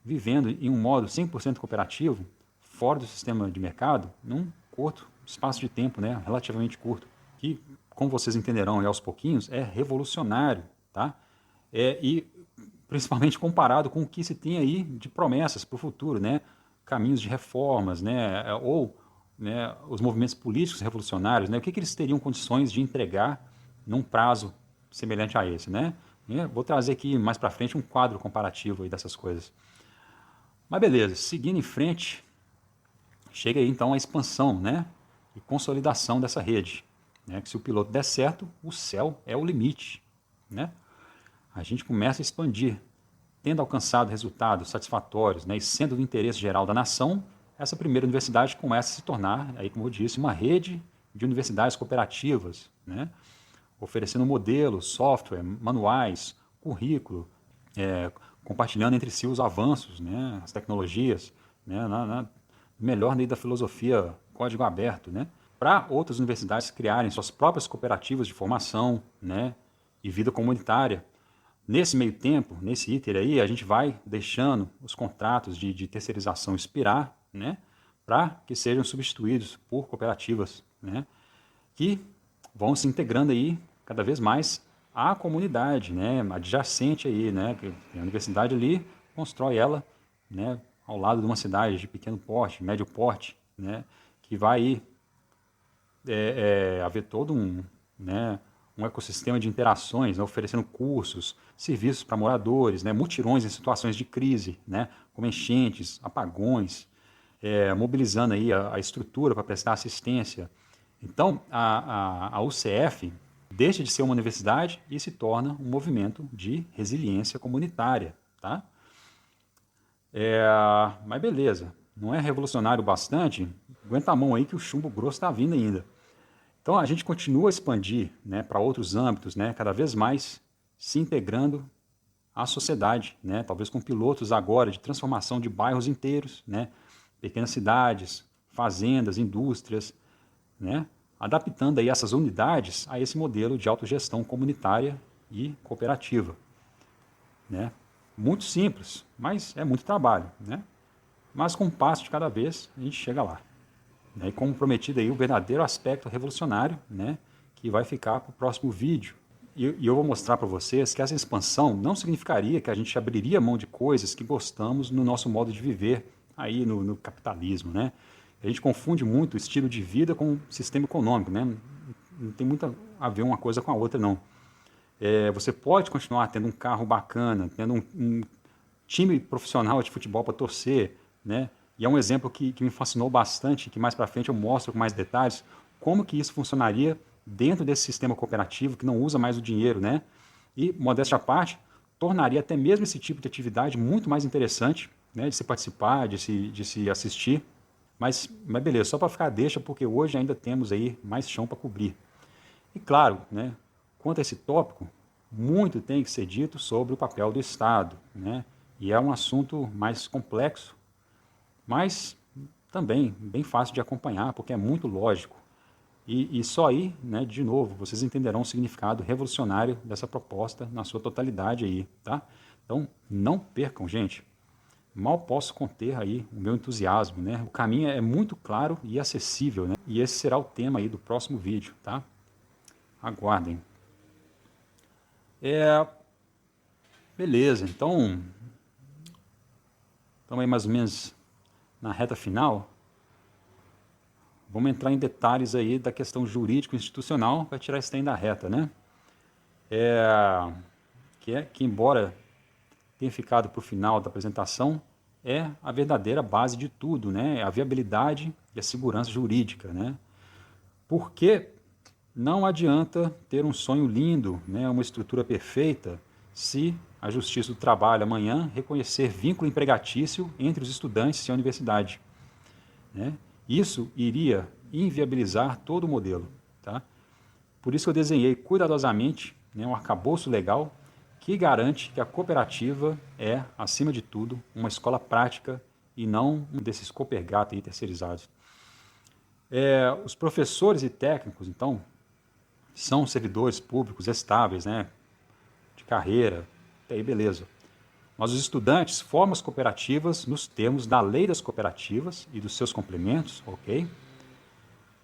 vivendo em um modo 100% cooperativo, fora do sistema de mercado, num curto espaço de tempo, né, relativamente curto, que, como vocês entenderão aí aos pouquinhos, é revolucionário, tá? E principalmente comparado com o que se tem aí de promessas para o futuro, né? Caminhos de reformas, né? Ou, né, os movimentos políticos revolucionários, né? O que eles teriam condições de entregar num prazo semelhante a esse, né? Vou trazer aqui mais para frente um quadro comparativo aí dessas coisas. Mas beleza, seguindo em frente, chega aí então a expansão, né? E consolidação dessa rede, né? Que se o piloto der certo, o céu é o limite, né? A gente começa a expandir. Tendo alcançado resultados satisfatórios, né, e sendo do interesse geral da nação, essa primeira universidade começa a se tornar, aí, como eu disse, uma rede de universidades cooperativas, né, oferecendo modelos, software, manuais, currículo, compartilhando entre si os avanços, né, as tecnologias, né, melhor da filosofia código aberto, né, para outras universidades criarem suas próprias cooperativas de formação, né, e vida comunitária. Nesse meio tempo, nesse iter aí, a gente vai deixando os contratos de terceirização expirar, né, para que sejam substituídos por cooperativas, né, que vão se integrando aí cada vez mais à comunidade, né, adjacente aí, né, que a universidade ali constrói ela, né, ao lado de uma cidade de pequeno porte, médio porte, né, que vai aí haver todo um ecossistema de interações, né, oferecendo cursos, serviços para moradores, né, mutirões em situações de crise, né, como enchentes, apagões, mobilizando aí a estrutura para prestar assistência. Então, a UCF deixa de ser uma universidade e se torna um movimento de resiliência comunitária. Tá? Mas beleza, não é revolucionário bastante? Aguenta a mão aí que o chumbo grosso está vindo ainda. Então a gente continua a expandir, né, para outros âmbitos, né, cada vez mais se integrando à sociedade, né, talvez com pilotos agora de transformação de bairros inteiros, né, pequenas cidades, fazendas, indústrias, né, adaptando aí essas unidades a esse modelo de autogestão comunitária e cooperativa. Né. Muito simples, mas é muito trabalho. Né. Mas com um passo de cada vez a gente chega lá. Né, e como prometido aí o verdadeiro aspecto revolucionário, né, que vai ficar para o próximo vídeo. E eu vou mostrar para vocês que essa expansão não significaria que a gente abriria mão de coisas que gostamos no nosso modo de viver aí no capitalismo. Né? A gente confunde muito o estilo de vida com o sistema econômico. Né? Não tem muito a ver uma coisa com a outra, não. Você pode continuar tendo um carro bacana, tendo time profissional de futebol para torcer, né? E é um exemplo que me fascinou bastante, que mais para frente eu mostro com mais detalhes, como que isso funcionaria dentro desse sistema cooperativo que não usa mais o dinheiro, né? E, modéstia à parte, tornaria até mesmo esse tipo de atividade muito mais interessante, né? De se participar, de se assistir. Mas beleza, só para ficar deixa, porque hoje ainda temos aí mais chão para cobrir. E claro, né, quanto a esse tópico, muito tem que ser dito sobre o papel do Estado, né? E é um assunto mais complexo, mas também bem fácil de acompanhar, porque é muito lógico. E só aí, né, de novo, vocês entenderão o significado revolucionário dessa proposta na sua totalidade aí, tá? Então, não percam, gente. Mal posso conter aí o meu entusiasmo, né? O caminho é muito claro e acessível, né? E esse será o tema aí do próximo vídeo, tá? Aguardem. Beleza, então, estamos aí mais ou menos na reta final. Vamos entrar em detalhes aí da questão jurídico-institucional para tirar esse trem da reta, né? Que embora tenha ficado para o final da apresentação, é a verdadeira base de tudo, né? A viabilidade e a segurança jurídica, né? Porque não adianta ter um sonho lindo, né? Uma estrutura perfeita, se a Justiça do Trabalho amanhã reconhecer vínculo empregatício entre os estudantes e a universidade, né? Isso iria inviabilizar todo o modelo, tá? Por isso eu desenhei cuidadosamente, né, um arcabouço legal que garante que a cooperativa é, acima de tudo, uma escola prática e não um desses copergatos aí terceirizados. Os professores e técnicos, então, são servidores públicos estáveis, né, de carreira, até aí beleza. Mas os estudantes formam as cooperativas nos termos da lei das cooperativas e dos seus complementos, ok?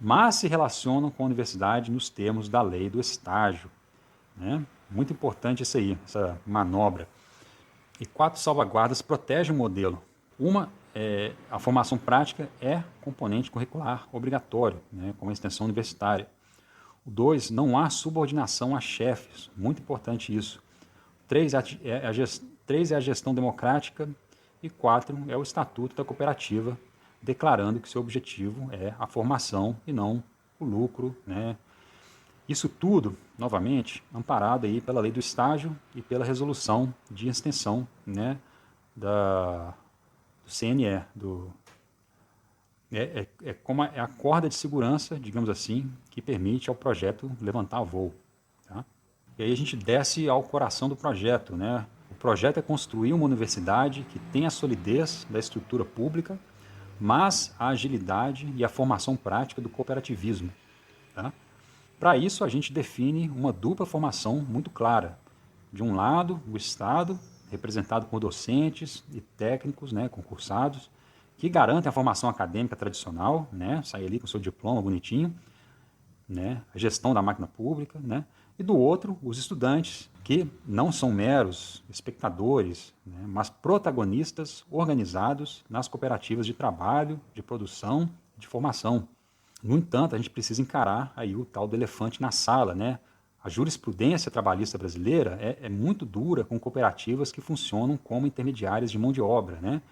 Mas se relacionam com a universidade nos termos da lei do estágio, né? Muito importante isso aí, essa manobra. E 4 salvaguardas protegem o modelo. Uma, a formação prática é componente curricular obrigatório, né, como a extensão universitária. O 2, não há subordinação a chefes, muito importante isso. 3 é a gestão democrática e 4 é o estatuto da cooperativa, declarando que seu objetivo é a formação e não o lucro, né? Isso tudo, novamente, amparado aí pela lei do estágio e pela resolução de extensão, né, do CNE, como a corda de segurança, digamos assim, que permite ao projeto levantar voo. Tá? E aí a gente desce ao coração do projeto, né? O projeto é construir uma universidade que tenha a solidez da estrutura pública, mas a agilidade e a formação prática do cooperativismo. Tá? Para isso, a gente define uma dupla formação muito clara. De um lado, o Estado, representado por docentes e técnicos, né, concursados, que garantem a formação acadêmica tradicional, né, sai ali com seu diploma bonitinho, né, a gestão da máquina pública, né, e do outro, os estudantes, que não são meros espectadores, né, mas protagonistas organizados nas cooperativas de trabalho, de produção, de formação. No entanto, a gente precisa encarar aí o tal do elefante na sala, né? A jurisprudência trabalhista brasileira é muito dura com cooperativas que funcionam como intermediárias de mão de obra, né?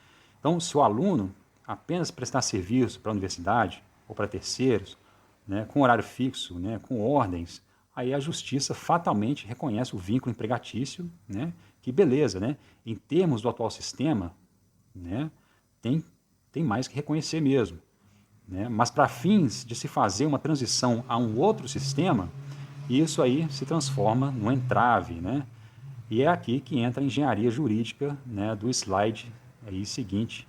Então, se o aluno apenas prestar serviço para a universidade ou para terceiros, né, com horário fixo, né, com ordens, aí a justiça fatalmente reconhece o vínculo empregatício, né? Que beleza, né? Em termos do atual sistema, né, tem mais que reconhecer mesmo. Né? Mas para fins de se fazer uma transição a um outro sistema, isso aí se transforma no entrave. Né? E é aqui que entra a engenharia jurídica, né, do slide aí seguinte,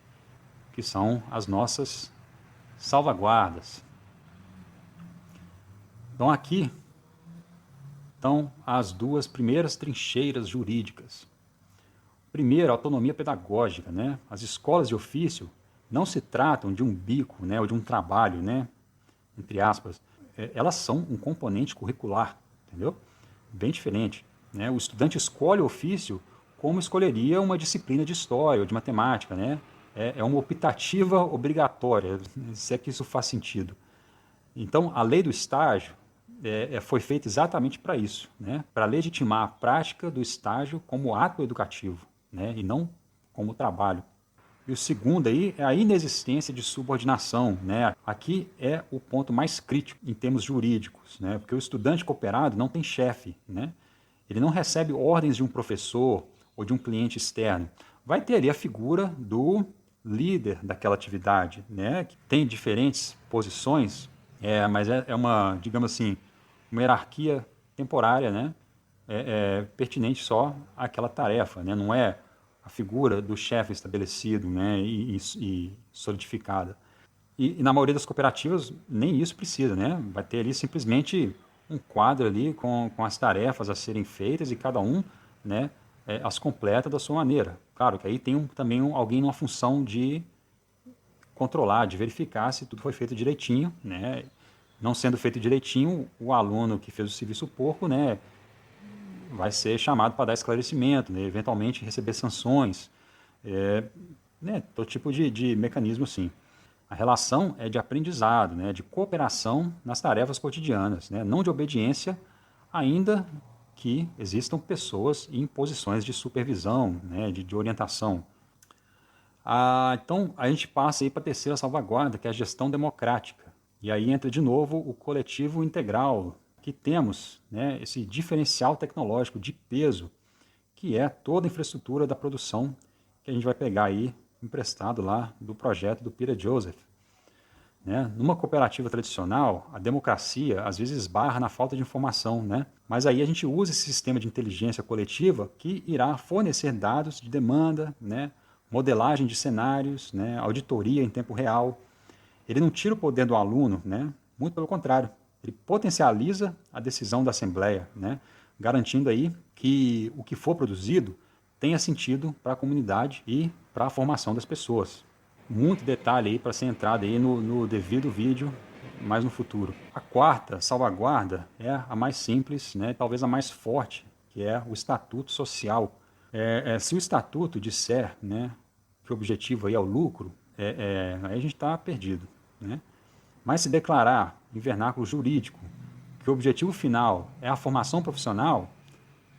que são as nossas salvaguardas. Então aqui estão as duas primeiras trincheiras jurídicas. Primeiro, a autonomia pedagógica. Né? As escolas de ofício não se tratam de um bico, né, ou de um trabalho, né, entre aspas. Elas são um componente curricular, entendeu? Bem diferente. Né? O estudante escolhe o ofício como escolheria uma disciplina de história ou de matemática. Né? É uma optativa obrigatória, se é que isso faz sentido. Então, a lei do estágio foi feita exatamente para isso, né? Para legitimar a prática do estágio como ato educativo, né? E não como trabalho. E o segundo aí é a inexistência de subordinação, né? Aqui é o ponto mais crítico em termos jurídicos, né? Porque o estudante cooperado não tem chefe, né? Ele não recebe ordens de um professor ou de um cliente externo. Vai ter ali a figura do líder daquela atividade, né? Que tem diferentes posições, mas é uma, digamos assim, uma hierarquia temporária, né? Pertinente só àquela tarefa, né? Não é a figura do chefe estabelecido, né? E solidificada. E na maioria das cooperativas nem isso precisa, né? Vai ter ali simplesmente um quadro ali com as tarefas a serem feitas e cada um, né, as completa da sua maneira. Claro que aí tem também alguém numa função de controlar, de verificar se tudo foi feito direitinho, né? Não sendo feito direitinho, o aluno que fez o serviço porco, né, vai ser chamado para dar esclarecimento, né, eventualmente receber sanções, né, todo tipo de mecanismo sim. A relação é de aprendizado, né, de cooperação nas tarefas cotidianas, né, não de obediência, ainda que existam pessoas em posições de supervisão, né, de orientação. Então, a gente passa aí para a terceira salvaguarda, que é a gestão democrática. E aí entra de novo o coletivo integral, que temos, né, esse diferencial tecnológico de peso, que é toda a infraestrutura da produção que a gente vai pegar aí emprestado lá do projeto do Peter Joseph. Né? Numa cooperativa tradicional, a democracia às vezes esbarra na falta de informação, né? Mas aí a gente usa esse sistema de inteligência coletiva que irá fornecer dados de demanda, né? Modelagem de cenários, né? Auditoria em tempo real. Ele não tira o poder do aluno, né? Muito pelo contrário, ele potencializa a decisão da assembleia, né? Garantindo aí que o que for produzido tenha sentido para a comunidade e para a formação das pessoas. Muito detalhe aí para ser entrado aí no devido vídeo mais no futuro. A quarta salvaguarda é a mais simples, né, talvez a mais forte, que é o estatuto social. Se o estatuto disser, né, que o objetivo aí é o lucro, aí a gente está perdido, né? Mas se declarar em vernáculo jurídico que o objetivo final é a formação profissional,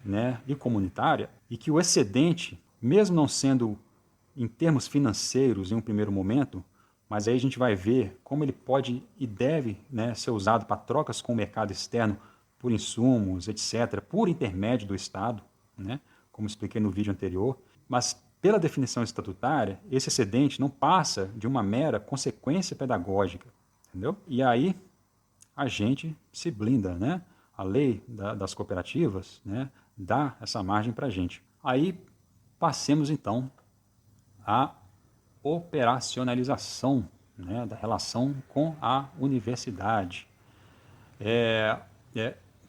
né, e comunitária, e que o excedente, mesmo não sendo em termos financeiros em um primeiro momento, mas aí a gente vai ver como ele pode e deve, né, ser usado para trocas com o mercado externo por insumos, etc., por intermédio do Estado, né, como expliquei no vídeo anterior. Mas, pela definição estatutária, esse excedente não passa de uma mera consequência pedagógica, entendeu? E aí a gente se blinda, né? A lei das cooperativas, né, dá essa margem para a gente. Aí passemos então à operacionalização, né, da relação com a universidade.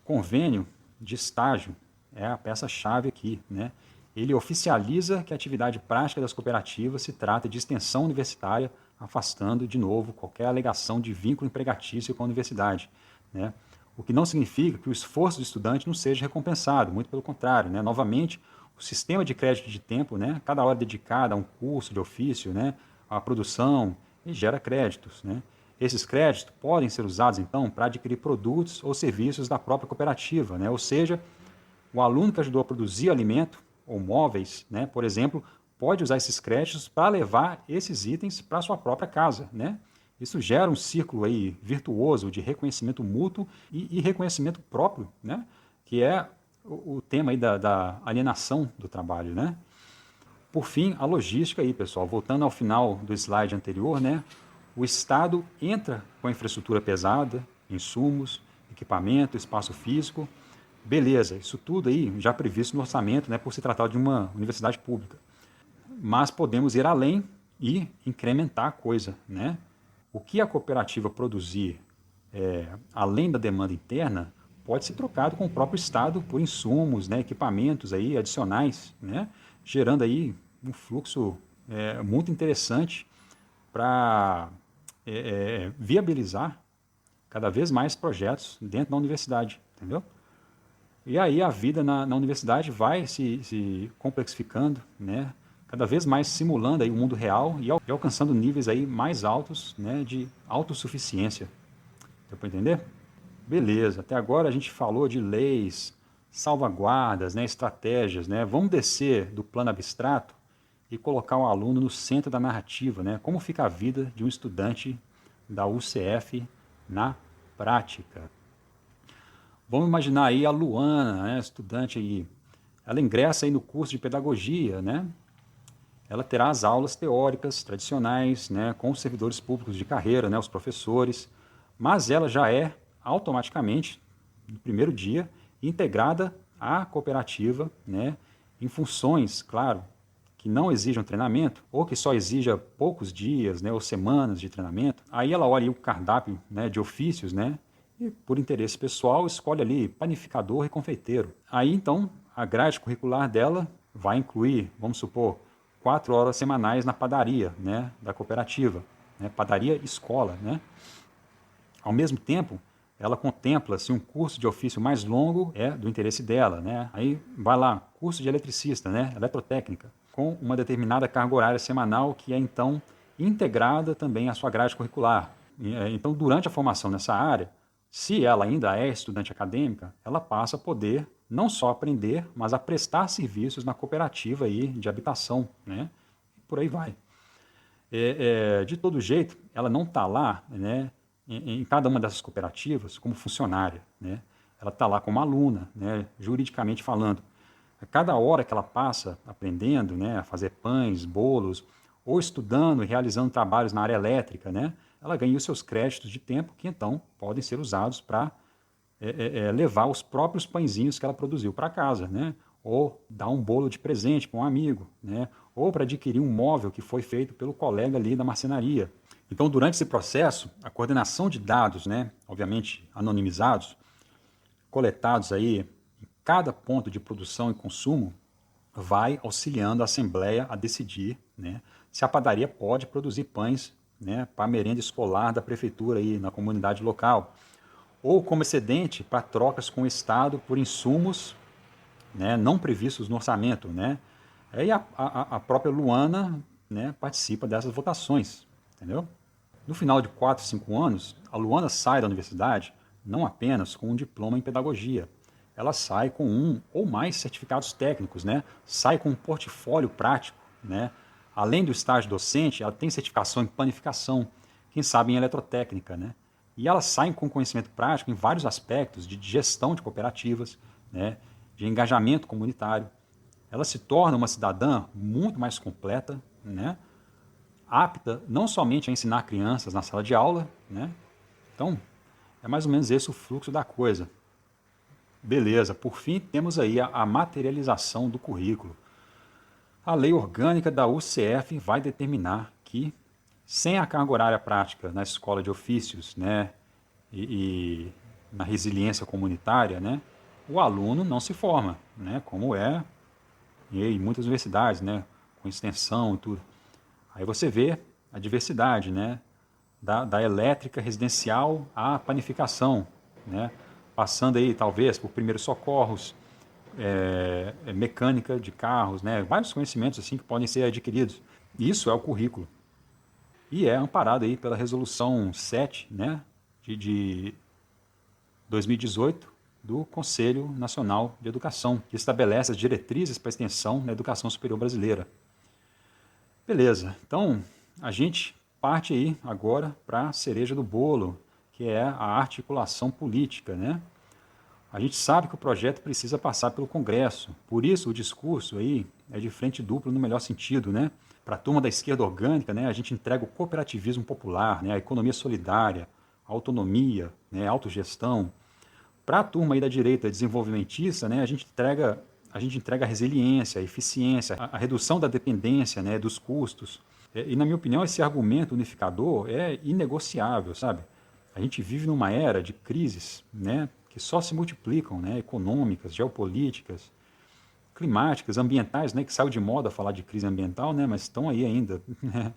Convênio de estágio é a peça-chave aqui, né? Ele oficializa que a atividade prática das cooperativas se trata de extensão universitária, afastando, de novo, qualquer alegação de vínculo empregatício com a universidade, né? O que não significa que o esforço do estudante não seja recompensado, muito pelo contrário, né? Novamente, o sistema de crédito de tempo, né? Cada hora dedicada a um curso de ofício, né, a produção, e gera créditos, né? Esses créditos podem ser usados, então, para adquirir produtos ou serviços da própria cooperativa, né? Ou seja, o aluno que ajudou a produzir alimento ou móveis, né, por exemplo, pode usar esses créditos para levar esses itens para a sua própria casa, né? Isso gera um círculo aí virtuoso de reconhecimento mútuo e reconhecimento próprio, né? Que é o tema aí da alienação do trabalho, né? Por fim, a logística aí, pessoal. Voltando ao final do slide anterior, né? O Estado entra com a infraestrutura pesada, insumos, equipamento, espaço físico. Beleza, isso tudo aí já previsto no orçamento, né, por se tratar de uma universidade pública. Mas podemos ir além e incrementar a coisa, né? O que a cooperativa produzir além da demanda interna pode ser trocado com o próprio Estado por insumos, né, equipamentos aí adicionais, né, gerando aí um fluxo muito interessante para viabilizar cada vez mais projetos dentro da universidade, entendeu? E aí a vida na universidade vai se complexificando, né? Cada vez mais simulando aí o mundo real e alcançando níveis aí mais altos, né, de autossuficiência. Deu para entender? Beleza, até agora a gente falou de leis, salvaguardas, né, estratégias, né? Vamos descer do plano abstrato e colocar o aluno no centro da narrativa, né? Como fica a vida de um estudante da UCF na prática. Vamos imaginar aí a Luana, né, estudante aí, ela ingressa aí no curso de pedagogia, né? Ela terá as aulas teóricas tradicionais, né, com os servidores públicos de carreira, né, os professores, mas ela já é automaticamente, no primeiro dia, integrada à cooperativa, né, em funções, claro, que não exijam treinamento, ou que só exija poucos dias, né, ou semanas de treinamento. Aí ela olha o cardápio, né, de ofícios, né, e por interesse pessoal escolhe ali panificador e confeiteiro. Aí então a grade curricular dela vai incluir, vamos supor, 4 horas semanais na padaria, né, da cooperativa, né, padaria escola, né. Ao mesmo tempo, ela contempla se um curso de ofício mais longo é do interesse dela, né. Aí vai lá, curso de eletricista, né, eletrotécnica, com uma determinada carga horária semanal que é então integrada também à sua grade curricular. Então, durante a formação nessa área, se ela ainda é estudante acadêmica, ela passa a poder não só aprender, mas a prestar serviços na cooperativa aí de habitação, né? E por aí vai. De todo jeito, ela não está lá, né, em cada uma dessas cooperativas como funcionária, né? Ela está lá como aluna, né, juridicamente falando. A cada hora que ela passa aprendendo, né, a fazer pães, bolos, ou estudando e realizando trabalhos na área elétrica, né, ela ganha os seus créditos de tempo que então podem ser usados para levar os próprios pãezinhos que ela produziu para casa, né? Ou dar um bolo de presente para um amigo, né? Ou para adquirir um móvel que foi feito pelo colega ali da marcenaria. Então, durante esse processo, a coordenação de dados, né, obviamente anonimizados, coletados aí em cada ponto de produção e consumo, vai auxiliando a Assembleia a decidir, né, se a padaria pode produzir pães, né, para a merenda escolar da prefeitura aí na comunidade local, ou como excedente para trocas com o Estado por insumos, né, não previstos no orçamento. Né? Aí a própria Luana, né, participa dessas votações. Entendeu? No final de 4, 5 anos, a Luana sai da universidade não apenas com um diploma em pedagogia, ela sai com um ou mais certificados técnicos, né? Sai com um portfólio prático. Né? Além do estágio docente, ela tem certificação em panificação, quem sabe em eletrotécnica. Né? E elas saem com conhecimento prático em vários aspectos de gestão de cooperativas, né? De engajamento comunitário. Ela se torna uma cidadã muito mais completa, né? Apta não somente a ensinar crianças na sala de aula, né? Então, é mais ou menos esse o fluxo da coisa. Beleza, por fim, temos aí a materialização do currículo. A lei orgânica da UCF vai determinar que, sem a carga horária prática na escola de ofícios, né, e na resiliência comunitária, né, o aluno não se forma, né, como é em muitas universidades, né, com extensão e tudo. Aí você vê a diversidade, né, da elétrica residencial à panificação, né, passando aí talvez por primeiros socorros, mecânica de carros, né, vários conhecimentos assim que podem ser adquiridos. Isso é o currículo. E é amparado aí pela Resolução 7, né, de 2018 do Conselho Nacional de Educação, que estabelece as diretrizes para a extensão na educação superior brasileira. Beleza, então a gente parte aí agora para a cereja do bolo, que é a articulação política, né? A gente sabe que o projeto precisa passar pelo Congresso, por isso o discurso aí é de frente dupla no melhor sentido, né? Para a turma da esquerda orgânica, né, a gente entrega o cooperativismo popular, né, a economia solidária, a autonomia, né, a autogestão. Para a turma aí da direita desenvolvimentista, né, a gente entrega a resiliência, a eficiência, a redução da dependência, né, dos custos. E, na minha opinião, esse argumento unificador é inegociável, sabe? A gente vive numa era de crises, né, que só se multiplicam, né, econômicas, geopolíticas, climáticas, ambientais, né, que saiu de moda falar de crise ambiental, né, mas estão aí ainda. Né?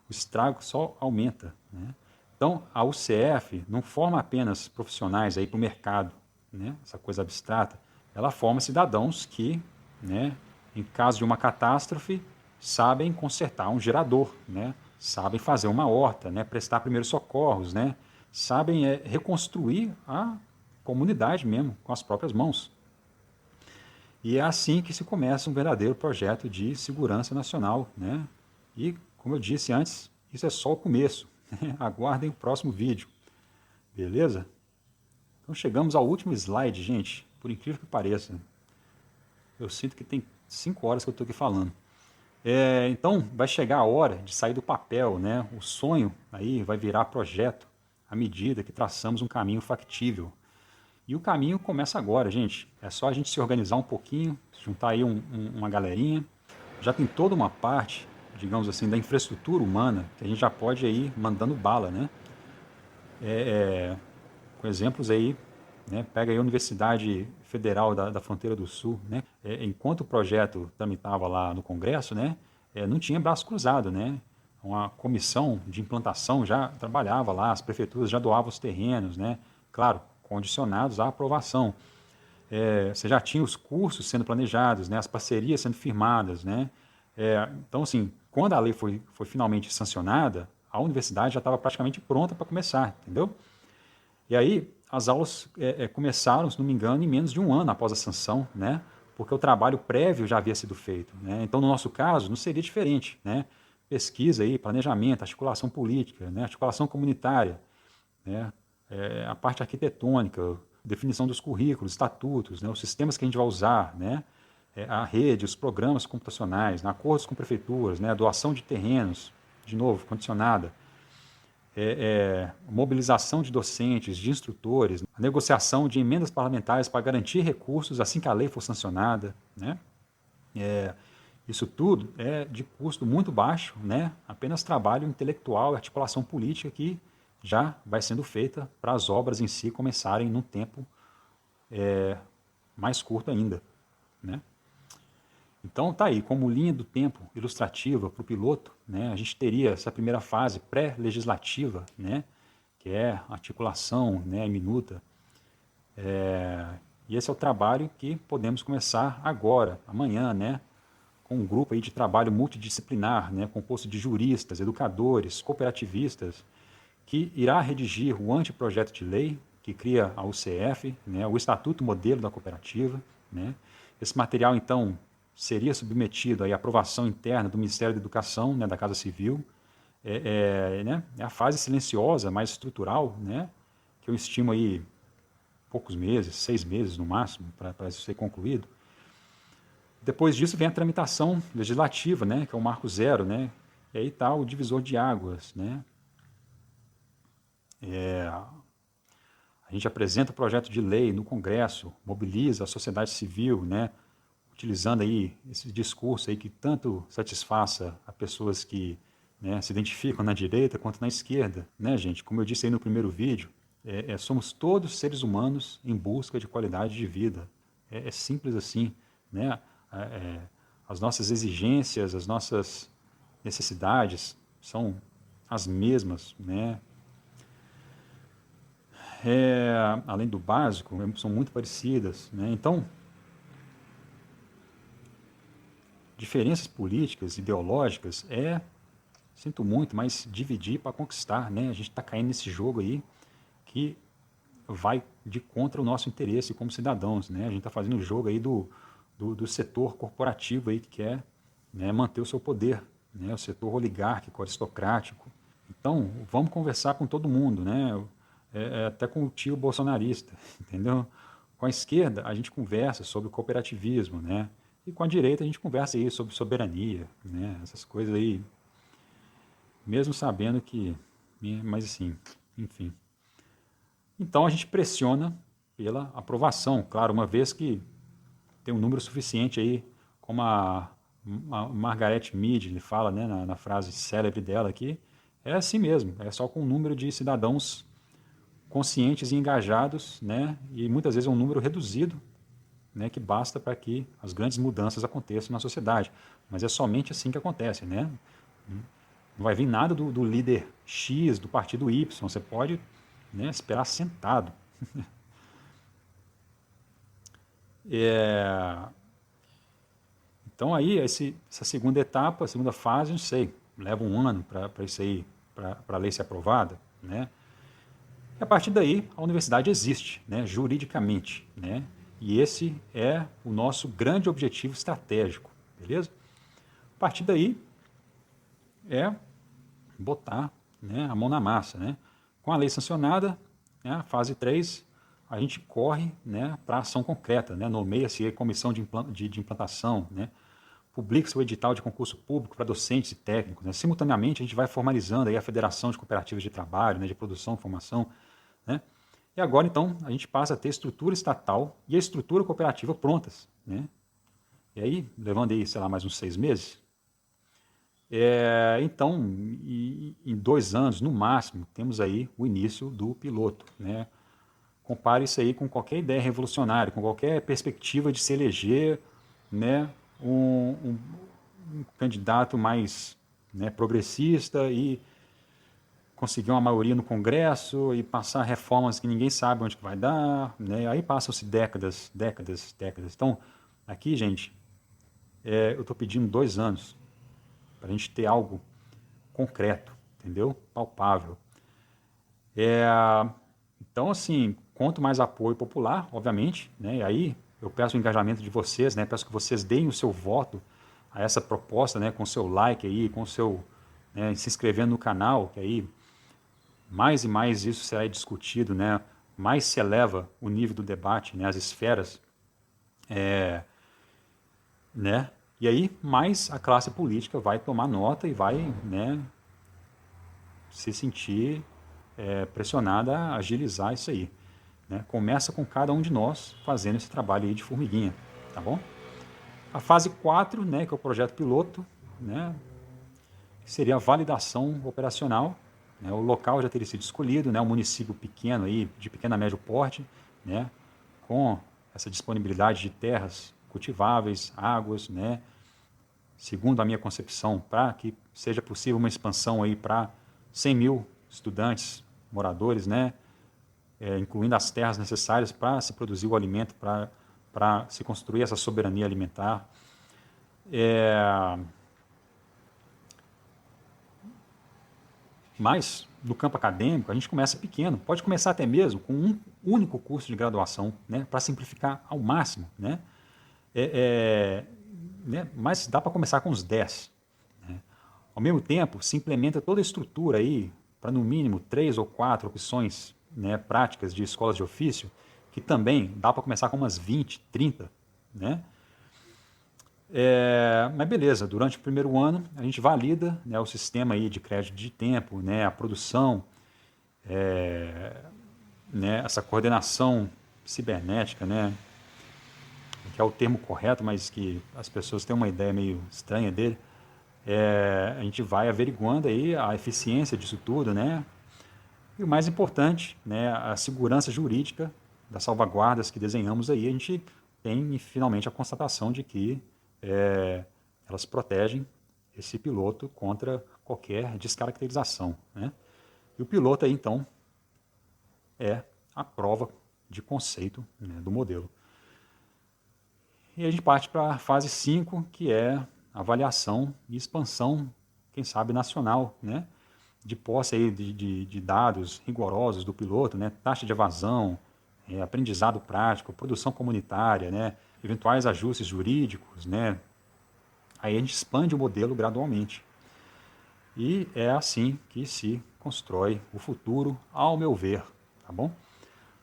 O estrago só aumenta. Né? Então, a UCF não forma apenas profissionais para o mercado, né, essa coisa abstrata, ela forma cidadãos que, né, em caso de uma catástrofe, sabem consertar um gerador, né, sabem fazer uma horta, né, prestar primeiros socorros, né, sabem reconstruir a comunidade mesmo, com as próprias mãos. E é assim que se começa um verdadeiro projeto de segurança nacional, né? E, como eu disse antes, isso é só o começo. Aguardem o próximo vídeo, beleza? Então chegamos ao último slide, gente. Por incrível que pareça, eu sinto que tem 5 horas que eu estou aqui falando. Então vai chegar a hora de sair do papel, né? O sonho aí vai virar projeto à medida que traçamos um caminho factível. E o caminho começa agora, gente. É só a gente se organizar um pouquinho, juntar aí uma galerinha. Já tem toda uma parte, digamos assim, da infraestrutura humana que a gente já pode ir mandando bala, né? Com exemplos aí, né? Pega aí a Universidade Federal da Fronteira do Sul, né? Enquanto o projeto tramitava lá no Congresso, né? Não tinha braço cruzado, né? Uma comissão de implantação já trabalhava lá, as prefeituras já doavam os terrenos, né? Claro, condicionados à aprovação. Você já tinha os cursos sendo planejados, né? As parcerias sendo firmadas, né? Então, assim, quando a lei foi finalmente sancionada, a universidade já estava praticamente pronta para começar, entendeu? E aí as aulas começaram, se não me engano, em menos de um ano após a sanção, né? Porque o trabalho prévio já havia sido feito, né? Então, no nosso caso, não seria diferente, né? Pesquisa aí, planejamento, articulação política, né? Articulação comunitária, né? A parte arquitetônica, definição dos currículos, estatutos, né? Os sistemas que a gente vai usar, né? A rede, os programas computacionais, né? Acordos com prefeituras, né? Doação de terrenos, de novo, condicionada, mobilização de docentes, de instrutores, a negociação de emendas parlamentares para garantir recursos assim que a lei for sancionada, né? Isso tudo é de custo muito baixo, né? Apenas trabalho intelectual e articulação política que já vai sendo feita para as obras em si começarem num tempo mais curto ainda, né? Então tá aí, como linha do tempo ilustrativa para o piloto, né, a gente teria essa primeira fase pré-legislativa, né, que é a articulação, né, minuta. E esse é o trabalho que podemos começar agora, amanhã, né, com um grupo aí de trabalho multidisciplinar, né, composto de juristas, educadores, cooperativistas, que irá redigir o anteprojeto de lei que cria a UCF, né, o Estatuto Modelo da Cooperativa, né. Esse material, então, seria submetido aí à aprovação interna do Ministério da Educação, né, da Casa Civil. Né, é a fase silenciosa, mais estrutural, né, que eu estimo aí poucos meses, 6 meses no máximo, para isso ser concluído. Depois disso vem a tramitação legislativa, né, que é o marco zero, né, e aí está o divisor de águas, né. A gente apresenta o projeto de lei no Congresso, mobiliza a sociedade civil, né, utilizando aí esse discurso aí que tanto satisfaça a pessoas que, né, se identificam na direita quanto na esquerda, né, gente? Como eu disse aí no primeiro vídeo, somos todos seres humanos em busca de qualidade de vida. É simples assim, né? As nossas exigências, as nossas necessidades são as mesmas, né? Além do básico, são muito parecidas, né? Então, diferenças políticas, ideológicas, sinto muito, mas dividir para conquistar, né? A gente está caindo nesse jogo aí que vai de contra o nosso interesse como cidadãos, né? A gente está fazendo o jogo aí do setor corporativo aí que quer, né, manter o seu poder, né? O setor oligárquico, aristocrático. Então, vamos conversar com todo mundo, né? Até com o tio bolsonarista, entendeu? Com a esquerda, a gente conversa sobre cooperativismo, né? E com a direita a gente conversa aí sobre soberania, né? Essas coisas aí, mesmo sabendo que, mas assim, enfim. Então a gente pressiona pela aprovação, claro, uma vez que tem um número suficiente aí, como a Margaret Mead fala, né, na frase célebre dela aqui, é assim mesmo, é só com um número de cidadãos conscientes e engajados, né, e muitas vezes é um número reduzido, né, que basta para que as grandes mudanças aconteçam na sociedade. Mas é somente assim que acontece, né? Não vai vir nada do líder X, do partido Y. Você pode, né, esperar sentado. Então aí, essa segunda etapa, a segunda fase, não sei, leva um ano para isso aí, para a lei ser aprovada, né? E a partir daí, a universidade existe, né, juridicamente, né? E esse é o nosso grande objetivo estratégico, beleza? A partir daí é botar, né, a mão na massa, né? Com a lei sancionada, né, fase 3, a gente corre, né, para ação concreta, né? Nomeia-se a comissão de implantação, né? Publica-se o edital de concurso público para docentes e técnicos, né? Simultaneamente a gente vai formalizando aí a Federação de Cooperativas de Trabalho, né, de produção e formação, né? E agora, então, a gente passa a ter estrutura estatal e a estrutura cooperativa prontas, né? E aí, levando aí, sei lá, mais uns 6 meses, então, em 2 anos, no máximo, temos aí o início do piloto, né? Compare isso aí com qualquer ideia revolucionária, com qualquer perspectiva de se eleger, né, um candidato mais, né, progressista e conseguir uma maioria no Congresso e passar reformas que ninguém sabe onde que vai dar, né? Aí passam-se décadas, décadas, décadas. Então, aqui, gente, eu estou pedindo 2 anos para a gente ter algo concreto, entendeu? Palpável. Então, assim, quanto mais apoio popular, obviamente, né? E aí eu peço o engajamento de vocês, né? Peço que vocês deem o seu voto a essa proposta, né? Com o seu like aí, com o seu, né, se inscrevendo no canal, que aí mais e mais isso será discutido, né? Mais se eleva o nível do debate, né? As esferas, né? E aí mais a classe política vai tomar nota e vai, né, se sentir pressionada a agilizar isso aí, né? Começa com cada um de nós fazendo esse trabalho aí de formiguinha, tá bom? A fase 4, né, que é o projeto piloto, né, seria a validação operacional, né? O local já teria sido escolhido, né? Um município pequeno aí, de pequeno a médio porte, né? Com essa disponibilidade de terras cultiváveis, águas, né? Segundo a minha concepção, para que seja possível uma expansão aí para 100 mil estudantes, moradores, né? Incluindo as terras necessárias para se produzir o alimento, para se construir essa soberania alimentar. Mas, no campo acadêmico, a gente começa pequeno. Pode começar até mesmo com um único curso de graduação, né, para simplificar ao máximo. Né? Mas dá para começar com uns 10. Né? Ao mesmo tempo, se implementa toda a estrutura aí para, no mínimo, 3 ou 4 opções, né, práticas de escolas de ofício, que também dá para começar com umas 20, 30. Né? Mas beleza, durante o primeiro ano a gente valida, né, o sistema aí de crédito de tempo, né, a produção, né, essa coordenação cibernética, né, que é o termo correto, mas que as pessoas têm uma ideia meio estranha dele. A gente vai averiguando aí a eficiência disso tudo, né, e o mais importante, né, a segurança jurídica das salvaguardas que desenhamos aí. A gente tem finalmente a constatação de que elas protegem esse piloto contra qualquer descaracterização. Né? E o piloto aí, então, é a prova de conceito, né, do modelo. E a gente parte para a fase 5, que é avaliação e expansão, quem sabe, nacional, né? De posse aí de dados rigorosos do piloto, né? Taxa de evasão, aprendizado prático, produção comunitária, né? Eventuais ajustes jurídicos, né? Aí a gente expande o modelo gradualmente. E é assim que se constrói o futuro, ao meu ver, tá bom?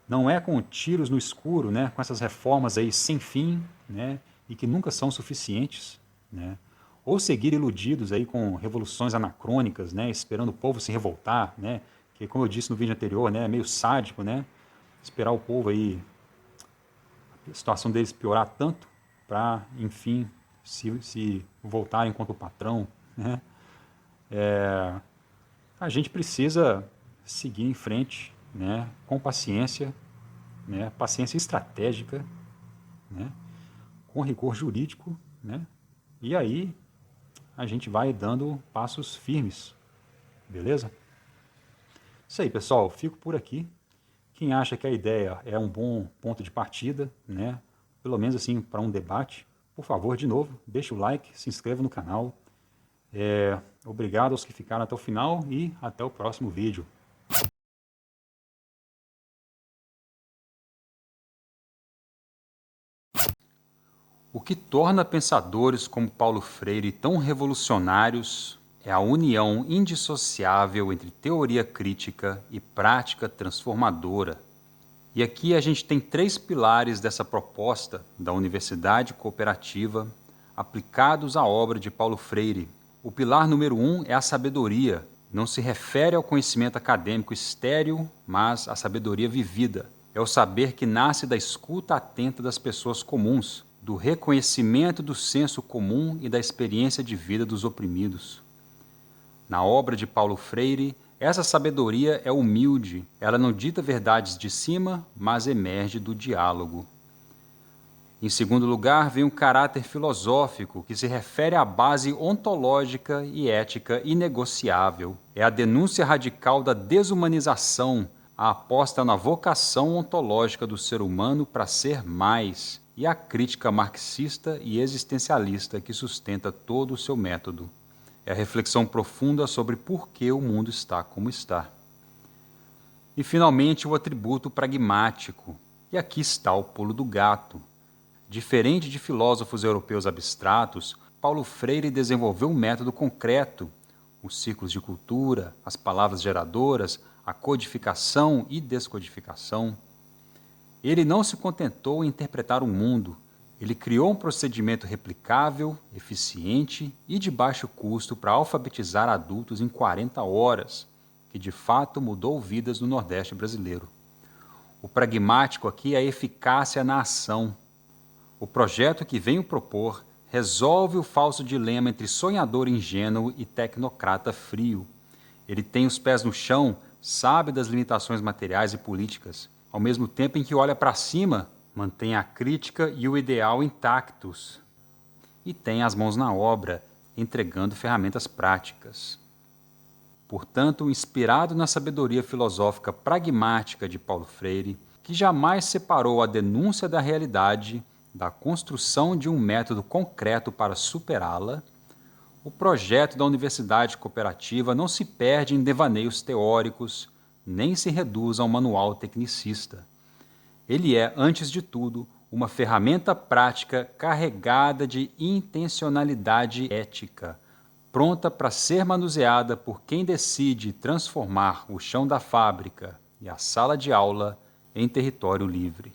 Não é com tiros no escuro, né, com essas reformas aí sem fim, né, e que nunca são suficientes, né? Ou seguir iludidos aí com revoluções anacrônicas, né, esperando o povo se revoltar, né? Que, como eu disse no vídeo anterior, né, é meio sádico, né? Esperar o povo aí, a situação deles piorar tanto para, enfim, se voltarem contra o patrão, né? A gente precisa seguir em frente, né, com paciência, né, paciência estratégica, né, com rigor jurídico, né, e aí a gente vai dando passos firmes, beleza? Isso aí, pessoal, fico por aqui. Quem acha que a ideia é um bom ponto de partida, né, pelo menos assim para um debate, por favor, de novo, deixa o like, se inscreva no canal. Obrigado aos que ficaram até o final e até o próximo vídeo. O que torna pensadores como Paulo Freire tão revolucionários é a união indissociável entre teoria crítica e prática transformadora. E aqui a gente tem 3 pilares dessa proposta da universidade cooperativa aplicados à obra de Paulo Freire. O pilar número 1 é a sabedoria. Não se refere ao conhecimento acadêmico estéril, mas à sabedoria vivida. É o saber que nasce da escuta atenta das pessoas comuns, do reconhecimento do senso comum e da experiência de vida dos oprimidos. Na obra de Paulo Freire, essa sabedoria é humilde, ela não dita verdades de cima, mas emerge do diálogo. Em segundo lugar, vem um caráter filosófico que se refere à base ontológica e ética inegociável. É a denúncia radical da desumanização, a aposta na vocação ontológica do ser humano para ser mais, e a crítica marxista e existencialista que sustenta todo o seu método. É a reflexão profunda sobre por que o mundo está como está. E, finalmente, o atributo pragmático. E aqui está o pulo do gato. Diferente de filósofos europeus abstratos, Paulo Freire desenvolveu um método concreto, os ciclos de cultura, as palavras geradoras, a codificação e descodificação. Ele não se contentou em interpretar o mundo, ele criou um procedimento replicável, eficiente e de baixo custo para alfabetizar adultos em 40 horas, que de fato mudou vidas no Nordeste brasileiro. O pragmático aqui é a eficácia na ação. O projeto que venho propor resolve o falso dilema entre sonhador ingênuo e tecnocrata frio. Ele tem os pés no chão, sabe das limitações materiais e políticas, ao mesmo tempo em que olha para cima, mantém a crítica e o ideal intactos. E tem as mãos na obra, entregando ferramentas práticas. Portanto, inspirado na sabedoria filosófica pragmática de Paulo Freire, que jamais separou a denúncia da realidade da construção de um método concreto para superá-la, o projeto da Universidade Cooperativa não se perde em devaneios teóricos, nem se reduz a um manual tecnicista. Ele é, antes de tudo, uma ferramenta prática carregada de intencionalidade ética, pronta para ser manuseada por quem decide transformar o chão da fábrica e a sala de aula em território livre.